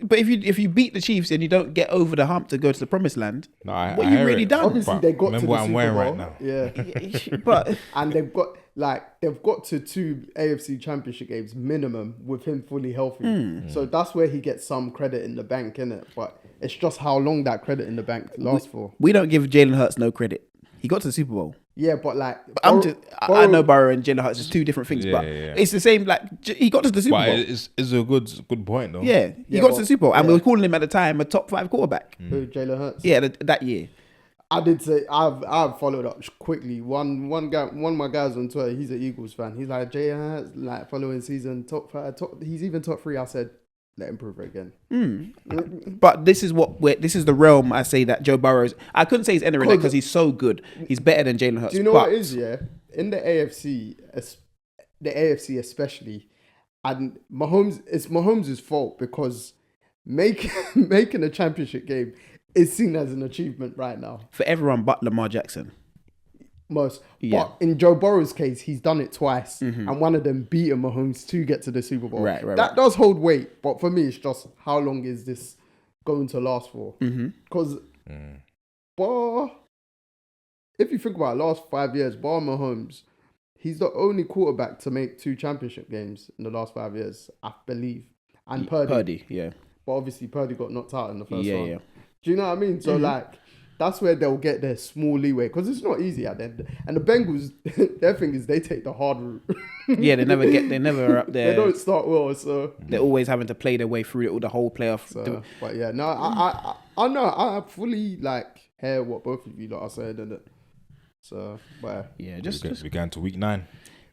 But if you beat the Chiefs and you don't get over the hump to go to the promised land, No, what you really done? Obviously, they got to the what I'm Super wearing Bowl. right now. Yeah, But and they've got to 2 AFC Championship games minimum with him fully healthy. So that's where he gets some credit in the bank, innit? But it's just how long that credit in the bank lasts for. we don't give Jalen Hurts no credit. He got to the Super Bowl. Yeah, but like, I know Burrow and Jalen Hurts is 2 different things, but it's the same. Like he got to the Super But Bowl. it's a good point though. Yeah, he got to the Super Bowl, and we were calling him at the time a top 5 quarterback. Who, Jalen Hurts? Yeah, that year. I did say I've followed up quickly. One of my guys on Twitter, he's an Eagles fan. He's like, Jalen Hurts, like following season top 5, he's even top 3. I said, let him prove it again. But this is the realm I say that Joe Burrow's. I couldn't say he's entering it because he's so good. He's better than Jalen Hurts. Do you know what it is? Yeah, in the AFC especially, and it's Mahomes' fault because making a championship game is seen as an achievement right now. For everyone but Lamar Jackson. Most. Yeah. But in Joe Burrow's case, he's done it twice. And one of them beat Mahomes to get to the Super Bowl. Right. That does hold weight. But for me, it's just how long is this going to last for? Because if you think about it, last 5 years, bar Mahomes, he's the only quarterback to make 2 championship games in the last 5 years, I believe. And Purdy. Yeah. But obviously, Purdy got knocked out in the first round. Yeah. Do you know what I mean? So, like, that's where they'll get their small leeway because it's not easy at the end. And the Bengals, their thing is they take the hard route. Yeah, they never are up there. They don't start well, so they're always having to play their way through the whole playoff. So, but yeah, no, I know I fully like hear what both of you lot are saying, innit? So, but Yeah, we got into week 9.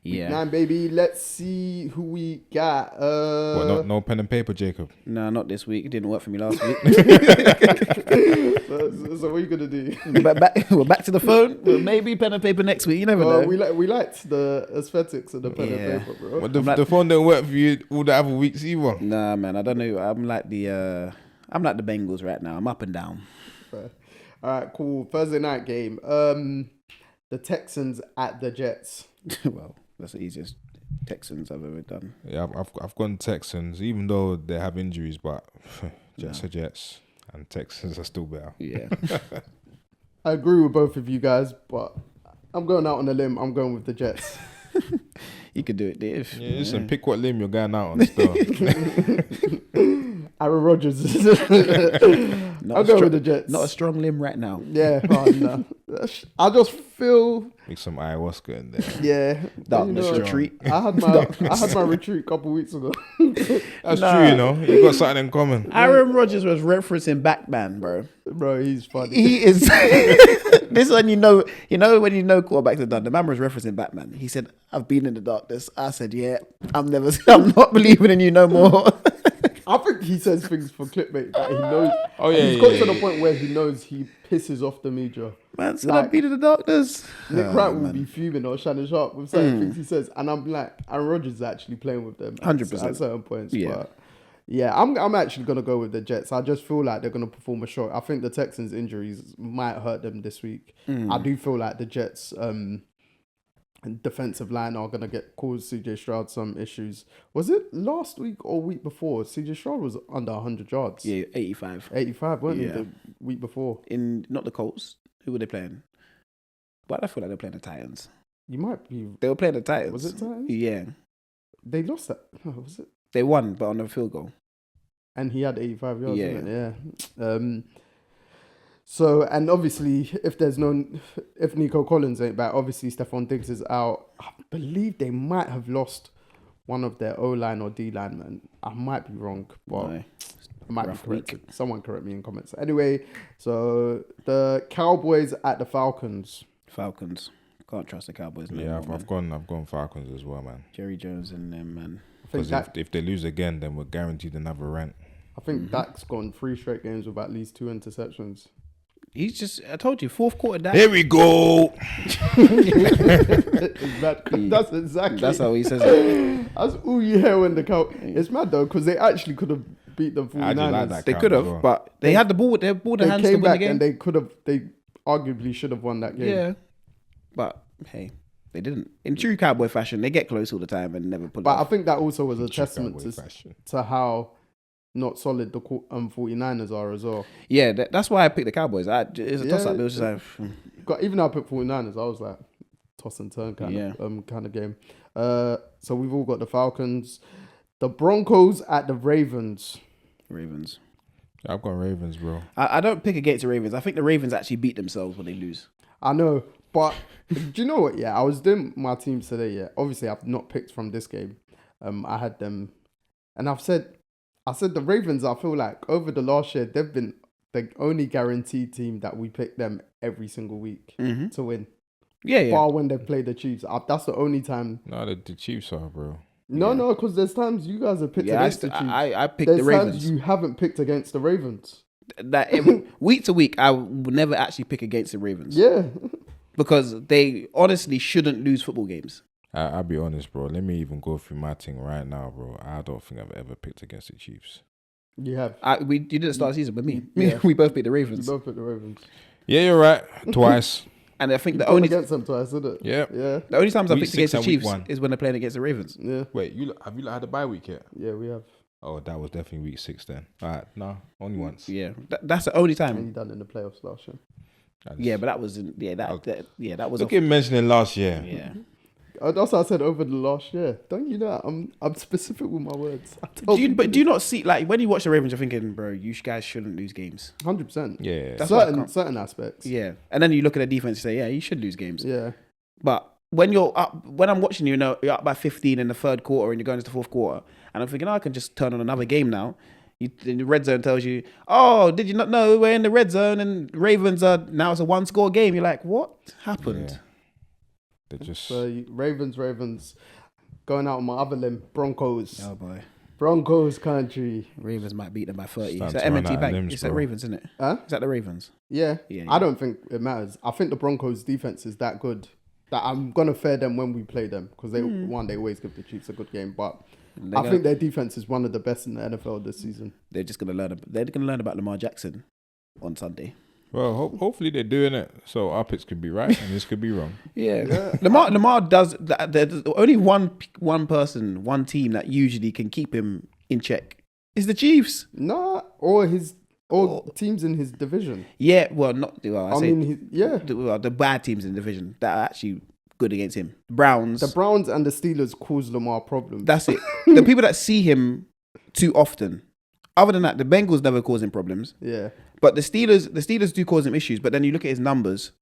yeah. 9, baby. Let's see who we got. What, no pen and paper, Jacob? No, not this week. It didn't work for me last week. So what are you gonna do? We're back to the phone. Well, maybe pen and paper next week. You never know. We liked the aesthetics of the pen and paper, bro. But the phone didn't work for you all the other weeks either. Nah, man. I don't know. I'm like the Bengals right now. I'm up and down. Fair. All right, cool. Thursday night game. The Texans at the Jets. Well, that's the easiest Texans I've ever done. Yeah, I've gone Texans, even though they have injuries, but Jets are Jets, and Texans are still better. Yeah. I agree with both of you guys, but I'm going out on a limb. I'm going with the Jets. You could do it, Dave. Yeah, listen, pick what limb you're going out on still. Aaron Rodgers. I'll go with the Jets. Not a strong limb right now. Yeah, no. I just feel Make some ayahuasca in there. yeah. Darkness retreat. I had my retreat a couple weeks ago. That's true, you know. You got something in common. Aaron Rodgers was referencing Batman, bro. Bro, he's funny. He is. This one, you know when you know quarterbacks are done. The man was referencing Batman. He said, "I've been in the darkness." I said, "Yeah, I'm not believing in you no more." I think he says things for clickbait that he knows. Oh yeah, he's got to the point where he knows he pisses off the media. Man said, "I've been in the darkness." Nick Wright will be fuming or Shannon Sharp with certain things he says, and I'm like, Aaron Rodgers is actually playing with them 100%. at certain points. Yeah. But yeah, I'm actually gonna go with the Jets. I just feel like they're gonna perform a show. I think the Texans' injuries might hurt them this week. I do feel like the Jets' defensive line are gonna cause CJ Stroud some issues. Was it last week or week before? CJ Stroud was under 100 yards. Yeah, 85. 85, weren't Yeah. he, the week before? In not the Colts. Who were they playing? But I feel like they're playing the Titans. You might be. They were playing the Titans. Was it Titans? Yeah. They lost that. No, was it? They won, but on a field goal. And he had 85 yards. Yeah. Didn't it? Yeah. So, and obviously, if Nico Collins ain't back, obviously Stephon Diggs is out. I believe they might have lost one of their O-line or D-line, man. I might be wrong, but No. I might Rough be corrected. Someone correct me in comments. Anyway, so the Cowboys at the Falcons. Falcons. Can't trust the Cowboys no Yeah, more, I've gone Falcons as well, man. Jerry Jones and them, man. I think Because if they lose again, then we're guaranteed another rent. I think Dak's gone 3 straight games with at least 2 interceptions. He's just, I told you, fourth quarter. Dak. Here we go. That's exactly. That's how he says it. That's all you hear when the cow. It's mad though, because they actually could have beat the 49ers. I do like that They count could as have, well. but they had the ball. They had ball in They their hands to came win the back game. and they could have. They arguably should have won that game. Yeah, but hey, they didn't. In true Cowboy fashion, they get close all the time and never pull it But I off. think that also was a True testament Cowboy fashion. to how not solid the 49ers are as well. Yeah, that's why I picked the Cowboys. It's a toss up. It was just like, Even though I picked 49ers, I was like toss and turn kind of game. So we've all got the Falcons, the Broncos at the Ravens. Ravens. I've got Ravens, bro. I don't pick against the Ravens. I think the Ravens actually beat themselves when they lose. I know, but do you know what? Yeah, I was doing my teams today. Yeah, obviously I've not picked from this game. I had them, and I said the Ravens. I feel like over the last year they've been the only guaranteed team that we pick them every single week to win. Yeah. Bar when they play the Chiefs. That's the only time. No, the Chiefs are, bro. No, because there's times you guys have picked against the Chiefs. I picked There's the Ravens. times you haven't picked against the Ravens. That week to week, I would never actually pick against the Ravens. Yeah. Because they honestly shouldn't lose football games. I'll be honest, bro. Let me even go through my thing right now, bro. I don't think I've ever picked against the Chiefs. You have. You didn't start the season with me. Yeah. We both picked the You Ravens. both picked the Ravens. Yeah, you're right. Twice. And I think the Gone only against them twice, isn't it? Yeah. Yeah. the only times I Week picked against 6 the and week Chiefs 1. is when they're playing against the Ravens. Yeah. Wait, have you had a bye week yet? Yeah, we have. Oh, that was definitely week 6 then. All right, no, only once. Yeah, that's the only And you time. done in the playoffs last year. Yeah, but that was that was Look at mentioning last year. yeah. That's what I said over the last year. Don't you know? I'm specific with my words. Do you not see, like, when you watch the Ravens, you're thinking, bro, you guys shouldn't lose games. 100%. Yeah. That's why I certain aspects. Yeah, and then you look at the defense and say, yeah, you should lose games. Yeah. But when you're up, when I'm watching you, you're up by 15 in the third quarter and you're going into the fourth quarter, and I'm thinking, I can just turn on another game now. The red zone tells you, oh, did you not know we're in the red zone and Ravens are now it's a 1-score game? You're like, what happened? Yeah. They're just. So Ravens, going out on my other limb. Broncos. Oh boy, Broncos country. Ravens might beat them by 30. Start It's to at run M&T out of Bank. limbs, It's at bro. Ravens, isn't it? Huh? Is that the Ravens? Yeah. Yeah. I don't think it matters. I think the Broncos defense is that good that I'm gonna fair them when we play them because they always give the Chiefs a good game, but I think their defense is one of the best in the NFL this season. They're just gonna learn. They're gonna learn about Lamar Jackson on Sunday. Well, hopefully they're doing it so our picks could be right and this could be wrong. Yeah. Lamar does that. There's only one team that usually can keep him in check. Is the Chiefs. Nah, or teams in his division. Yeah, well, not. Well, I mean, the bad teams in the division that are actually good against him. Browns. The Browns and the Steelers cause Lamar problems. That's it. The people that see him too often. Other than that, the Bengals never cause him problems. Yeah. But the Steelers do cause him issues. But then you look at his numbers.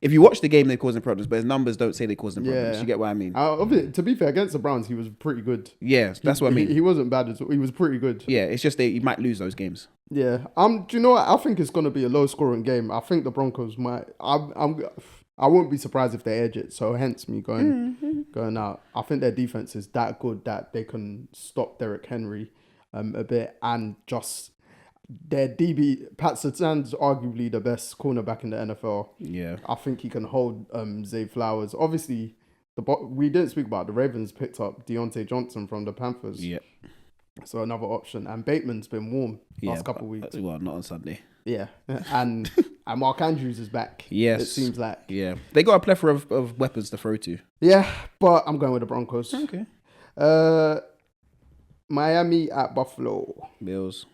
If you watch the game, they cause him problems. But his numbers don't say they cause him problems. Yeah. You get what I mean? To be fair, against the Browns, he was pretty good. Yeah, that's what I mean. He wasn't bad at all. He was pretty good. Yeah, it's just he might lose those games. Yeah. Do you know what? I think it's going to be a low-scoring game. I think the Broncos might. I won't be surprised if they edge it. So hence me going out. I think their defense is that good that they can stop Derrick Henry a bit and just their DB. Pat Surtain's arguably the best cornerback in the NFL. Yeah, I think he can hold Zay Flowers. Obviously, we didn't speak about the Ravens picked up Deontay Johnson from the Panthers. Yeah. So another option. And Bateman's been warm last couple of weeks. Well, not on Sunday. Yeah. And Mark Andrews is back. Yes. It seems like. Yeah. They got a plethora of weapons to throw to. Yeah, but I'm going with the Broncos. Okay. Miami at Buffalo. Bills.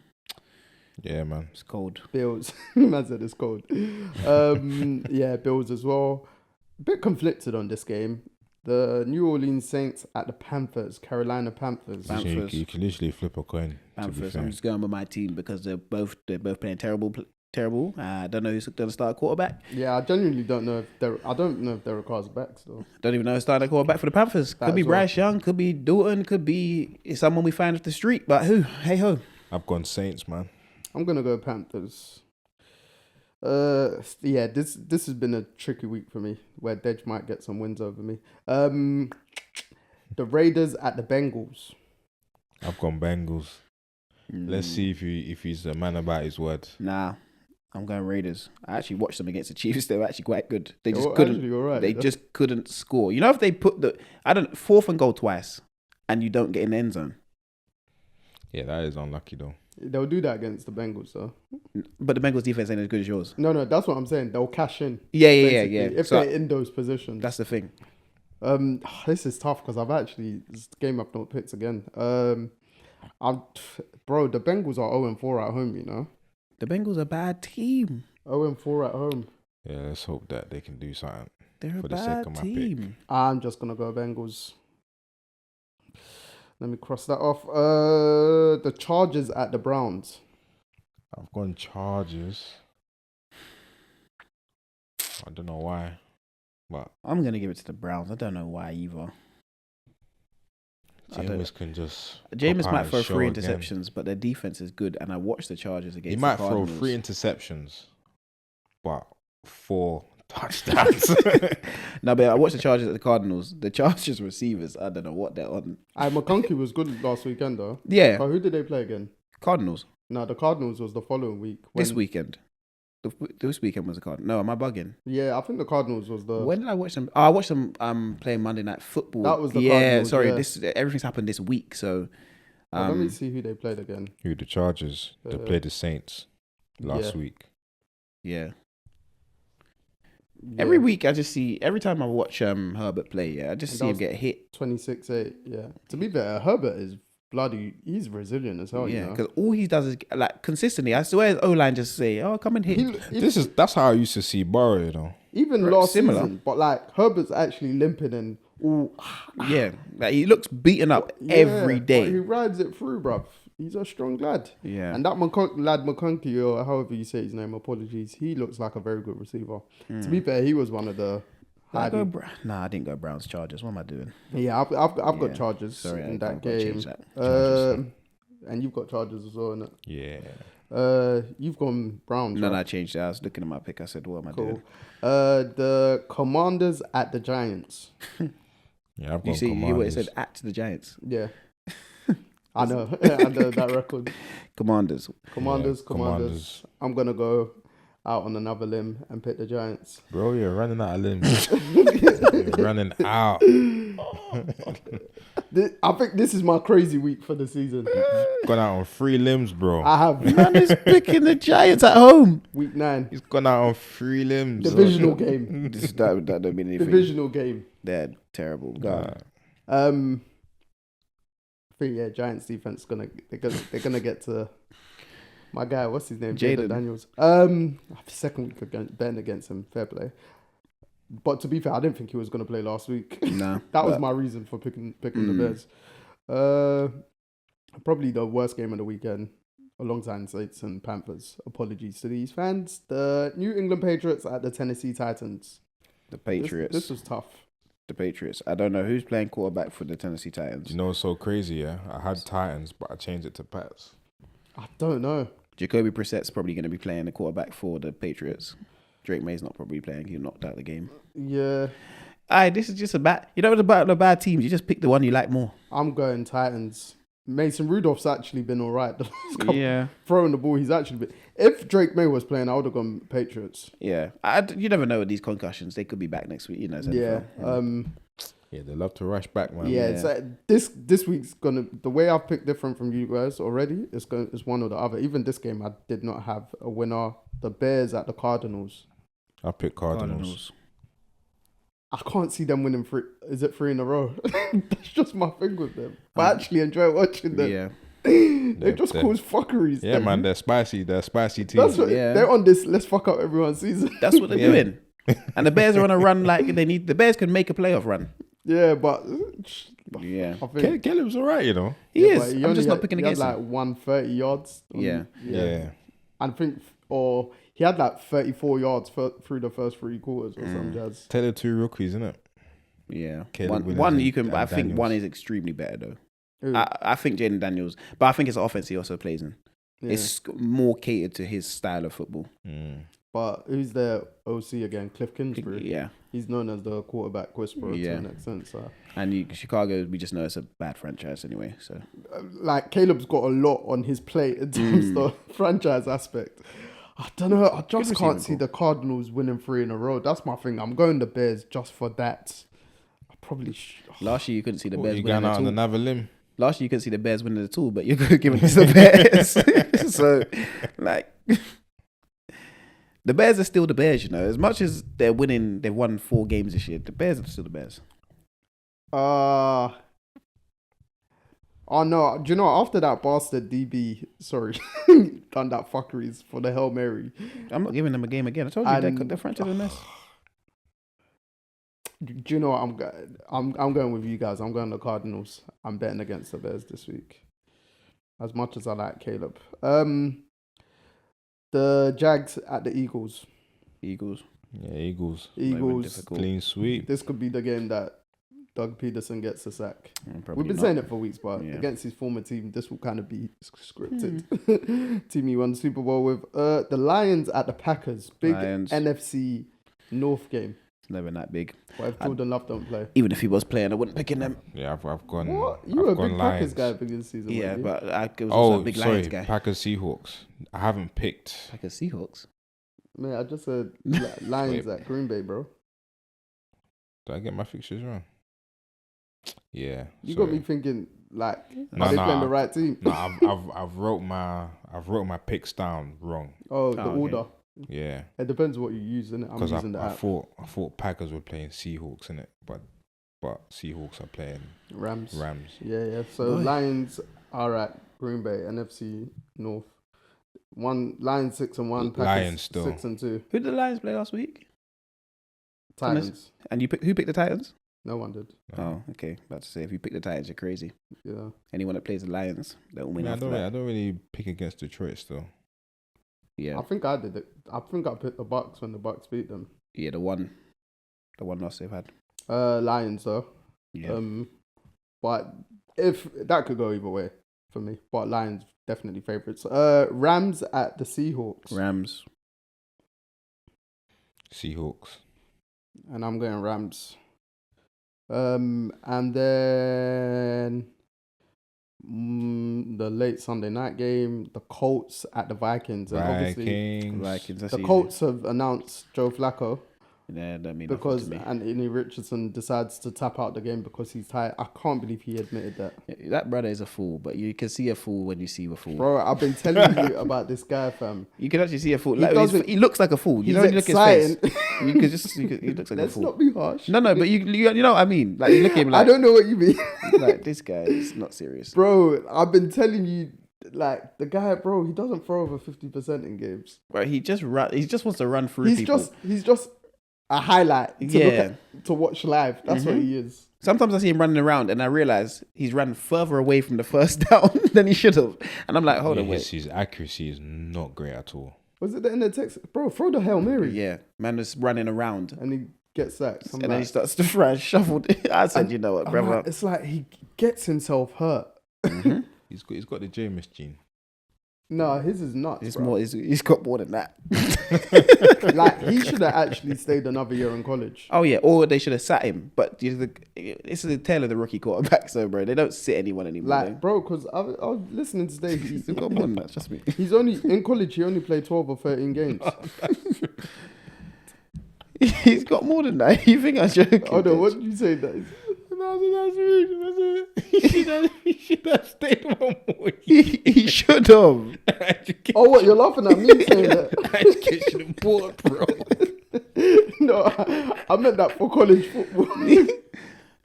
Yeah, man. It's cold. Bills. Man said it's cold. Yeah, Bills as well. bit conflicted on this game. The New Orleans Saints at the Panthers, Carolina Panthers. You can literally flip a coin. Panthers. I'm just going with my team because they're both playing terrible. I don't know who's going to start quarterback. Yeah, I genuinely don't know if Derek Carr's back still. Don't even know who's starting quarterback for the Panthers. Could be Bryce Young, could be Dalton, could be someone we find off the street. But who? Hey ho. I've gone Saints, man. I'm gonna go Panthers. Yeah, this has been a tricky week for me, where Deji might get some wins over me. The Raiders at the Bengals. I've gone Bengals. Let's see if he's a man about his word. Nah, I'm going Raiders. I actually watched them against the Chiefs. They were actually quite good. They just couldn't. Couldn't score. You know, if they put 4th and goal twice, and you don't get in the end zone. Yeah, that is unlucky though. They'll do that against the Bengals, though. But the Bengals defense ain't as good as yours. No, that's what I'm saying. They'll cash in. Yeah. If they're in those positions. That's the thing. This is tough because this game I've not picked again. The Bengals are 0-4 at home, you know. The Bengals are a bad team. 0-4 at home. Yeah, let's hope that they can do something. They're for a the sake of bad my team. pick. I'm just going to go Bengals. Let me cross that off. The Chargers at the Browns. I've gone Chargers. I don't know why, but I'm going to give it to the Browns. I don't know why either. Jameis can just... Jameis might throw 3 interceptions, but their defense is good, and I watched the Chargers against the Cardinals. He might throw 3 interceptions, but 4 touchdowns. No, but I watched the Chargers at the Cardinals. The Chargers receivers, I don't know what they're on. McConkey was good last weekend, though. Yeah. But who did they play again? Cardinals. No, the Cardinals was the following week. This weekend. This weekend was the Cardinals. No, am I bugging? Yeah, I think the Cardinals was the... When did I watch them? Oh, I watched them playing Monday Night Football. That was the Cardinals, sorry. yeah. Everything's happened this week, so... let me see who they played again. The Chargers. They played the Saints last week. Yeah. Every week I just see, every time I watch Herbert play, I just see him get hit. 26-8, yeah. To be fair, Herbert is bloody, he's resilient as hell, yeah, because all he does is, like, consistently, I swear his O-line just say, oh, come and hit. That's how I used to see Burrow, you know. Even last season, but like, Herbert's actually limping and all. Yeah, like, he looks beaten up every day. He rides it through, bruv. He's a strong lad. Yeah. And that lad McConkey, or however you say his name, apologies, he looks like a very good receiver. To be fair, he was one of the... I didn't go Browns Chargers. What am I doing? Yeah, I've got Chargers in that game. And you've got Chargers as well, innit? Yeah. You've gone Browns. No, I changed that. I was looking at my pick. I said, what am I doing? The Commanders at the Giants. Yeah, I've you gone see, Commanders. you what it said at the Giants. Yeah. I know that record. Commanders. I'm going to go out on another limb and pick the Giants. Bro, you're running out of limbs. You're running out. I think this is my crazy week for the season. Gone out on 3 limbs, bro. I have. Man is picking the Giants at home. Week 9. He's gone out on 3 limbs. Divisional game. That don't mean anything. Divisional game. They're terrible. I think Giants defense they're gonna get to my guy. What's his name? Jaden Daniels. Second week betting against him. Fair play. But to be fair, I didn't think he was gonna play last week. No, that was my reason for picking the Bears. Probably the worst game of the weekend, alongside Saints and Panthers. Apologies to these fans. The New England Patriots at the Tennessee Titans. The Patriots. This was tough. The Patriots. I don't know who's playing quarterback for the Tennessee Titans. You know what's so crazy, yeah? I had Titans, but I changed it to Pats. I don't know. Jacoby Brissett's probably going to be playing the quarterback for the Patriots. Drake May's not probably playing. He knocked out the game. Yeah. This is just about the bad teams. You just pick the one you like more. I'm going Titans. Mason Rudolph's actually been all right. Yeah. Throwing the ball, he's actually been... If Drake May was playing, I would have gone Patriots. Yeah. You never know with these concussions. They could be back next week. You know. Yeah. Yeah, they love to rush back, man. Yeah. It's like this week's gonna... The way I've picked different from you guys already, it's one or the other. Even this game, I did not have a winner. The Bears at the Cardinals. I picked Cardinals. I can't see them winning 3. Is it 3 in a row? That's just my thing with them. But I actually enjoy watching them. Yeah. They just cause fuckeries. Yeah, man, they're spicy. They're spicy teams. That's what, They're on this let's fuck up everyone's season. That's what they're doing. And the Bears are on a run like they need. The Bears can make a playoff run. Yeah, but Yeah, I think Caleb's alright, you know. he yeah, is. but he I'm only just not had- picking he had against like him. 130 yards. Yeah. Yeah. I think, or he had like 34 yards through the first 3 quarters or some jazz. Taylor 2 rookies, isn't it? Yeah, Caleb Williams one and- you can. But I and think Daniels. one is extremely better though. Who? I think Jaden Daniels, but I think it's the offense he also plays in. Yeah. It's more catered to his style of football. But who's their OC again? Cliff Kingsbury. Yeah, He's known as the quarterback whisperer Yeah. to an extent. So, and Chicago, we just know it's a bad franchise anyway. So like, Caleb's got a lot on his plate in terms of the franchise aspect. I don't know. I just receiver can't see the Cardinals winning 3 in a row. That's my thing. I'm going the Bears just for that. I probably last year you couldn't see the What, Bears you winning going out at on all. another limb? Last year you couldn't see the Bears winning at all, but you're giving it to the Bears. So, like, the Bears are still the Bears, you know. As much as they're winning, they've won 4 games this year. The Bears are still the Bears. Oh no! Do you know after that bastard DB, sorry, done that fuckeries for the Hail Mary? I'm not giving them a game again. I told you And- they're franchise a mess. Do you know what I'm going with you guys? I'm going the Cardinals. I'm betting against the Bears this week. As much as I like Caleb, the Jags at the Eagles. Eagles. Yeah, Eagles. Eagles. difficult. Clean sweep. This could be the game that Doug Peterson gets a sack. Probably We've been not. saying it for weeks, but Yeah. against his former team, this will kind of be scripted. Team he won the Super Bowl with. The Lions at the Packers. Big Lions. NFC North game. It's never that big. What if Jordan Love don't play? Even if he was playing, I wouldn't pick in them. Yeah, I've gone. What? You were I've a big gone Packers Lions. guy for this season. Yeah, weren't you? but I was also Oh, a big sorry, Lions guy. Packers Seahawks. I haven't picked. Like a Seahawks. Man, I just said Lions at Green Bay, bro. Did I get my fixtures wrong? Yeah. You sorry. got me thinking like, No, are they no, playing the right team? No, I've wrote my picks down wrong. Oh, the okay. order. Yeah, It depends what you use, innit? I'm because using the I app. thought Packers were playing Seahawks in it, but Seahawks are playing Rams. Rams. Yeah. So Boy. Lions are at Green Bay, NFC North. Lions 6-1, Packers Lions still. 6-2. Who did the Lions play last week? Titans. And who picked the Titans? No one did. Oh, okay. About to say, if you pick the Titans, you're crazy. Yeah. Anyone that plays the Lions, they'll win I after don't that. really pick against Detroit still. Yeah, I think I did it. I think I picked the Bucks when the Bucks beat them. yeah, the one loss they've had. Lions though. Yeah, But if that could go either way for me. But Lions definitely favourites. Rams at the Seahawks. Rams. Seahawks. And I'm going Rams. And then the late Sunday night game, the Colts at the Vikings. And obviously Vikings. That's the easy. Colts have announced Joe Flacco Yeah, that mean because nothing to me. Anthony Richardson decides to tap out the game because he's tired. I can't believe he admitted that. Yeah, that brother is a fool, but you can see a fool when you see a fool. Bro, I've been telling you about this guy, fam. You can actually see a fool. He Like, doesn't- he looks like a fool. You He's know when you look at his exciting. face. He looks like a Let's fool. not be harsh. No, but you know what I mean. Like you look at him like I don't know what you mean. like this guy is not serious. Bro, I've been telling you, like, the guy, bro, he doesn't throw over 50% in games. Bro, he just wants to run through He's people. just a highlight to look Yeah. at, to watch live. That's what he is. Sometimes I see him running around and I realize he's run further away from the first down than he should have. And I'm like, hold on, wait. His accuracy is not great at all. Was it the end of the text? Bro, throw the Hail Mary. Yeah, man was running around. And he gets sacked. I'm And then he like- starts to try and shuffle. I said, And you know what, I'm brother. like, it's like he gets himself hurt. He's got the Jameis gene. No, his is nuts. It's bro. more. He's got more than that. Like, he should have actually stayed another year in college. Oh yeah, or they should have sat him. But it's the tale of the rookie quarterback, so bro, they don't sit anyone anymore. Like, bro, because I was listening today. he's got more than that. Trust me. He's only in college. He only played 12 or 13 games. He's got more than that. You think I'm joking? Oh no, bitch? what did you say? That He should have stayed one more He should have. oh, what you're laughing at me saying that? Education board, bro. No, I meant that for college football.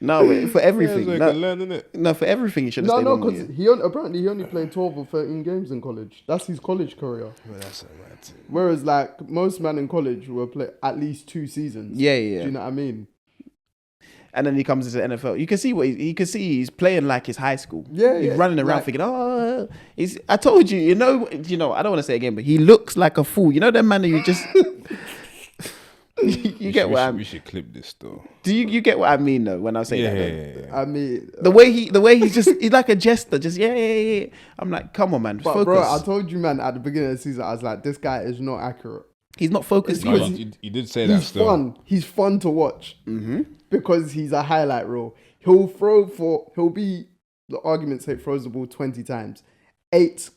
No, for everything. Yeah, No, learn, innit? no, for everything, you should have No, stayed no, on. because apparently he only played 12 or 13 games in college. That's his college career. Well, that's a mad thing. Whereas like most men in college will play at least 2 seasons. Yeah, yeah. Do you know what I mean? And then he comes into the NFL. You can see you can see he's playing like his high school. Yeah, he's yeah. running around Like- thinking, oh, he's. I told you, you know. I don't want to say it again, but he looks like a fool. You know that man that you just. you get what I mean? We should clip this though. Do you get what I mean though when I say Yeah, that? yeah. I mean, The way he's just he's like a jester, just yeah. I'm like, come on, man, but focus. bro, I told you, man, at the beginning of the season, I was like, this guy is not accurate. He's not focused. No, because you did say that He's still. fun. He's fun to watch because he's a highlight reel. He'll be, the argument say, throws the ball 20 times. 8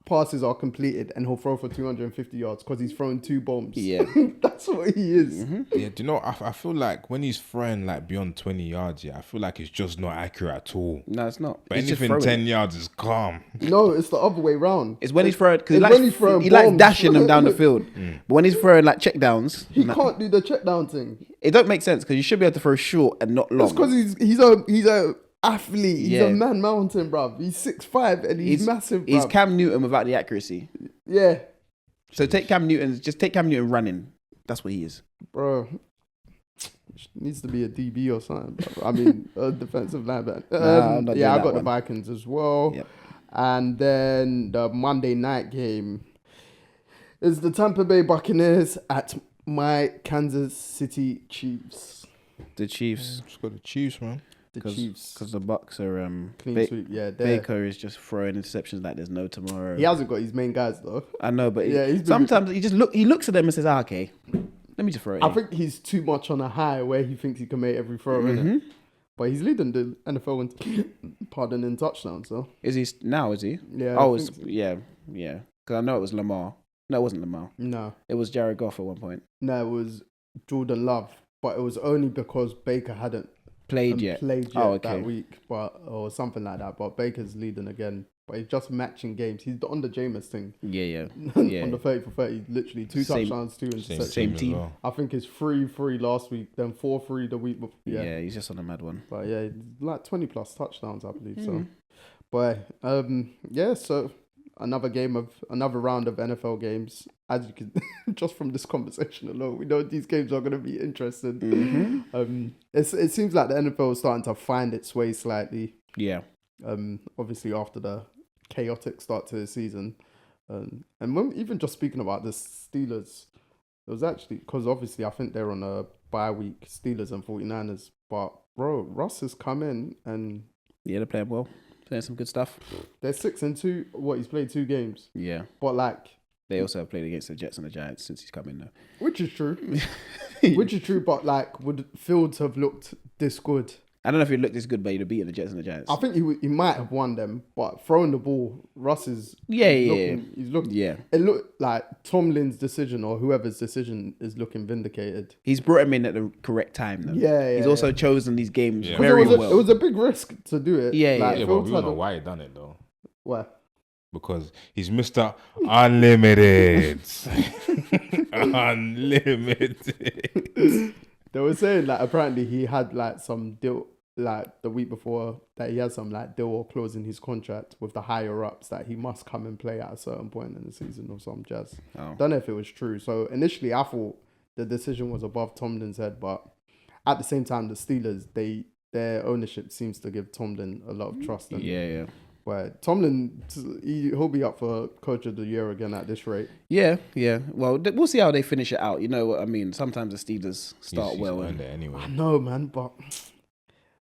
passes are completed and he'll throw for 250 yards because he's thrown 2 bombs. Yeah. That's what he is. Yeah, do you know? I feel like when he's throwing like beyond 20 yards, I feel like it's just not accurate at all. No, it's not. But He's just anything throwing 10 it. yards is calm. No, it's the other way round. It's when he's throwing because It's when he's throwing he likes bombs. dashing them down the field. But when he's throwing like check downs, He can't do the check down thing. it don't make sense because you should be able to throw short and not long. That's because he's a athlete. He's Yeah. a man mountain, bruv. He's 6'5" and he's massive, bruv. He's Cam Newton without the accuracy. Yeah, So take Cam Newton running. That's what he is. bro. Needs to be a DB or something. Bruv. I mean, a defensive lineman. Nah, I'm not doing I that got the one. Vikings as well. Yep. And then the Monday night game is the Tampa Bay Buccaneers at my Kansas City Chiefs. The Chiefs, Just got the Chiefs, man. The Chiefs. because the Bucks are Clean sweep, yeah. they're- Baker is just throwing interceptions like there's no tomorrow. He hasn't got his main guys though. I know, but Yeah, he's been- sometimes he looks at them and says, okay, let me just throw it. I in." think he's too much on a high where he thinks he can make every throw, innit? But he's leading the NFL in touchdowns, so Is he now? Is he? yeah. Oh, I it's, think so. yeah. Because I know it was Lamar. No, it wasn't Lamar. No, It was Jared Goff at one point. it was Jordan Love, but it was only because Baker hadn't Played yet. that okay. week, or something like that. But Baker's leading again. But he's just matching games. He's on the Jameis thing. Yeah. On the 30 for 30, literally 2 Same- touchdowns, 2 interceptions. Same as team. well. I think it's 3-3 last week, then 4-3 the week before. Yeah. He's just on a mad one. But yeah, like 20 plus touchdowns, I believe. Mm. So, but so another round of NFL games. As you can, just from this conversation alone, we know these games are going to be interesting. It seems like the NFL is starting to find its way slightly. Yeah. Obviously after the chaotic start to the season, and when even just speaking about the Steelers, it was actually because obviously I think they're on a bye week, Steelers and 49ers. But bro, Russ has come in and Yeah, they're playing well. Playing some good stuff. they're 6-2. What, he's played 2 games, Yeah. but like, They also have played against the Jets and the Giants since he's come in though. which is true, which is true. But like, would Fields have looked this good? I don't know if he looked this good, but he'd have beaten the Jets and the Giants. I think he might have won them, but throwing the ball, Russ is Yeah. he's looking. Yeah. It looked like Tomlin's decision or whoever's decision is looking vindicated. He's brought him in at the correct time though. Yeah, He's also chosen these games Yeah. very it well. was a big risk to do it. Yeah, like, Yeah, but Fields we don't had know a- why he done it though. Why? Because he's Mr. Unlimited. Unlimited. They were saying like apparently he had like some deal like the week before that he had some like deal or clause in his contract with the higher ups that he must come and play at a certain point in the season or some jazz. Oh. Don't know if it was true. So initially I thought the decision was above Tomlin's head, but at the same time the Steelers their ownership seems to give Tomlin a lot of trust. And Yeah. where Tomlin he'll be up for coach of the year again at this rate. Yeah. Well, we'll see how they finish it out. You know what I mean? Sometimes the Steelers start He's well. earned And it anyway. I know, man, but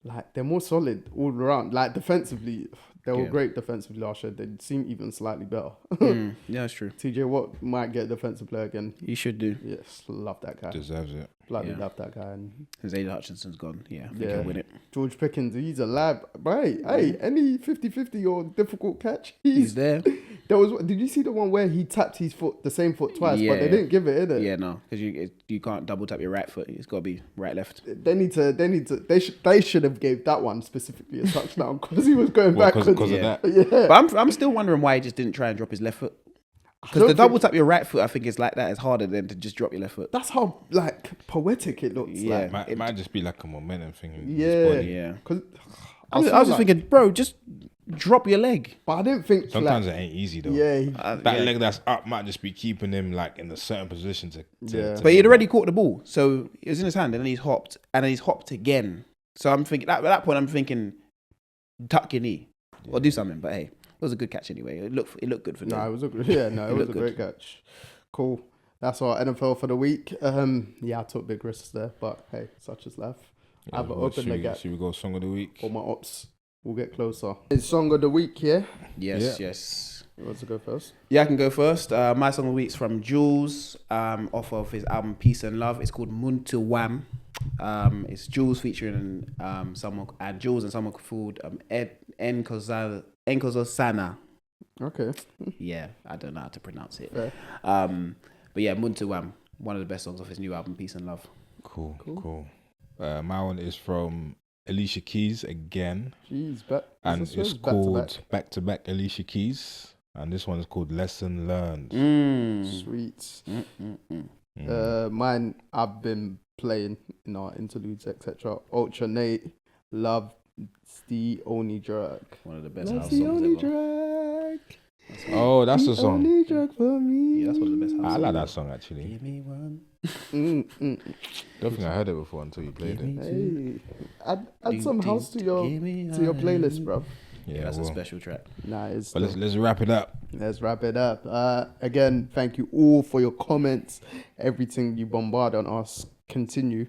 like they're more solid all around. Like defensively, they were Yeah. great defensively last year. They seem even slightly better. yeah, that's true. TJ Watt might get defensive player again. You should do. Yes, love that guy. Deserves it. Bloody Yeah. love that guy. And Since Aiden Hutchinson's gone. Yeah, I think Yeah. he'll win it. George Pickens, he's a lab. Right, hey, any 50-50 or difficult catch, He's there. There was. Did you see the one where he tapped his foot, the same foot twice, but Yeah. they didn't give it, innit? Yeah, no, because you can't double tap your right foot. It's got to be right left. They should have gave that one specifically a touchdown because he was going Well, backwards. because of Yeah. that. Yeah. But I'm still wondering why he just didn't try and drop his left foot. Because the double tap your right foot, I think it's like that. It's harder than to just drop your left foot. That's how like poetic it looks. Yeah. Like. It might just be like a momentum thing in his Yeah. body. Yeah. Cause I was just thinking, bro, just drop your leg. but I didn't think Sometimes like, it ain't easy though. yeah, That leg that's up might just be keeping him like in a certain position to But he'd already caught the ball, so it was in his hand, and then he's hopped, again. So I'm thinking at that point, I'm thinking, tuck your knee or do something. But hey, it was a good catch anyway. It looked good for them. it was a great catch. Cool. That's our NFL for the week. Yeah, I took big risks there, but hey, such is life. I've opened the gap. Should we go song of the week? All my ops will get closer. It's song of the week, yeah? Yes. You want to go first? Yeah, I can go first. My song of the week's from Jules, off of his album Peace and Love. It's called Muntu Wham. It's Jules featuring someone called Nkosazana. Okay. Yeah, I don't know how to pronounce it. Fair. But yeah, Muntu Wham, one of the best songs off his new album Peace and Love. Cool. My one is from Alicia Keys again. Jeez, and it's called Back to Back Alicia Keys. And this one is called Lesson Learned. Sweet. Mine, I've been playing in our interludes, etc. Ultra Nate, Love, it's the only drug. One of the best That's house the songs only ever. drug. That's the song. Only drug for me. Yeah, that's one of the best house I songs like ever. that song actually. Give me one. Don't think I heard it before until you played it. Hey, add some house to your playlist, bro. Yeah, That's a well. special track. Nice. But let's wrap it up. Let's wrap it up. Again, thank you all for your comments. Everything you bombard on us, continue.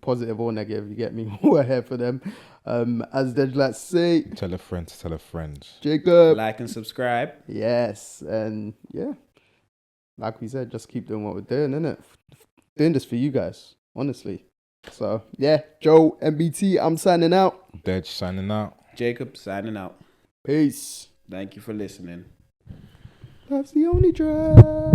Positive or negative, you get me. We're here for them. As Deji let's say, Tell a friend to tell a friend. Jacob. Like and subscribe. Yes, and yeah, like we said, just keep doing what we're doing, innit? Doing this for you guys, honestly. So yeah, Joe, MBT, I'm signing out. Deji signing out. Jacob signing out. Peace. Thank you for listening. That's the only drug.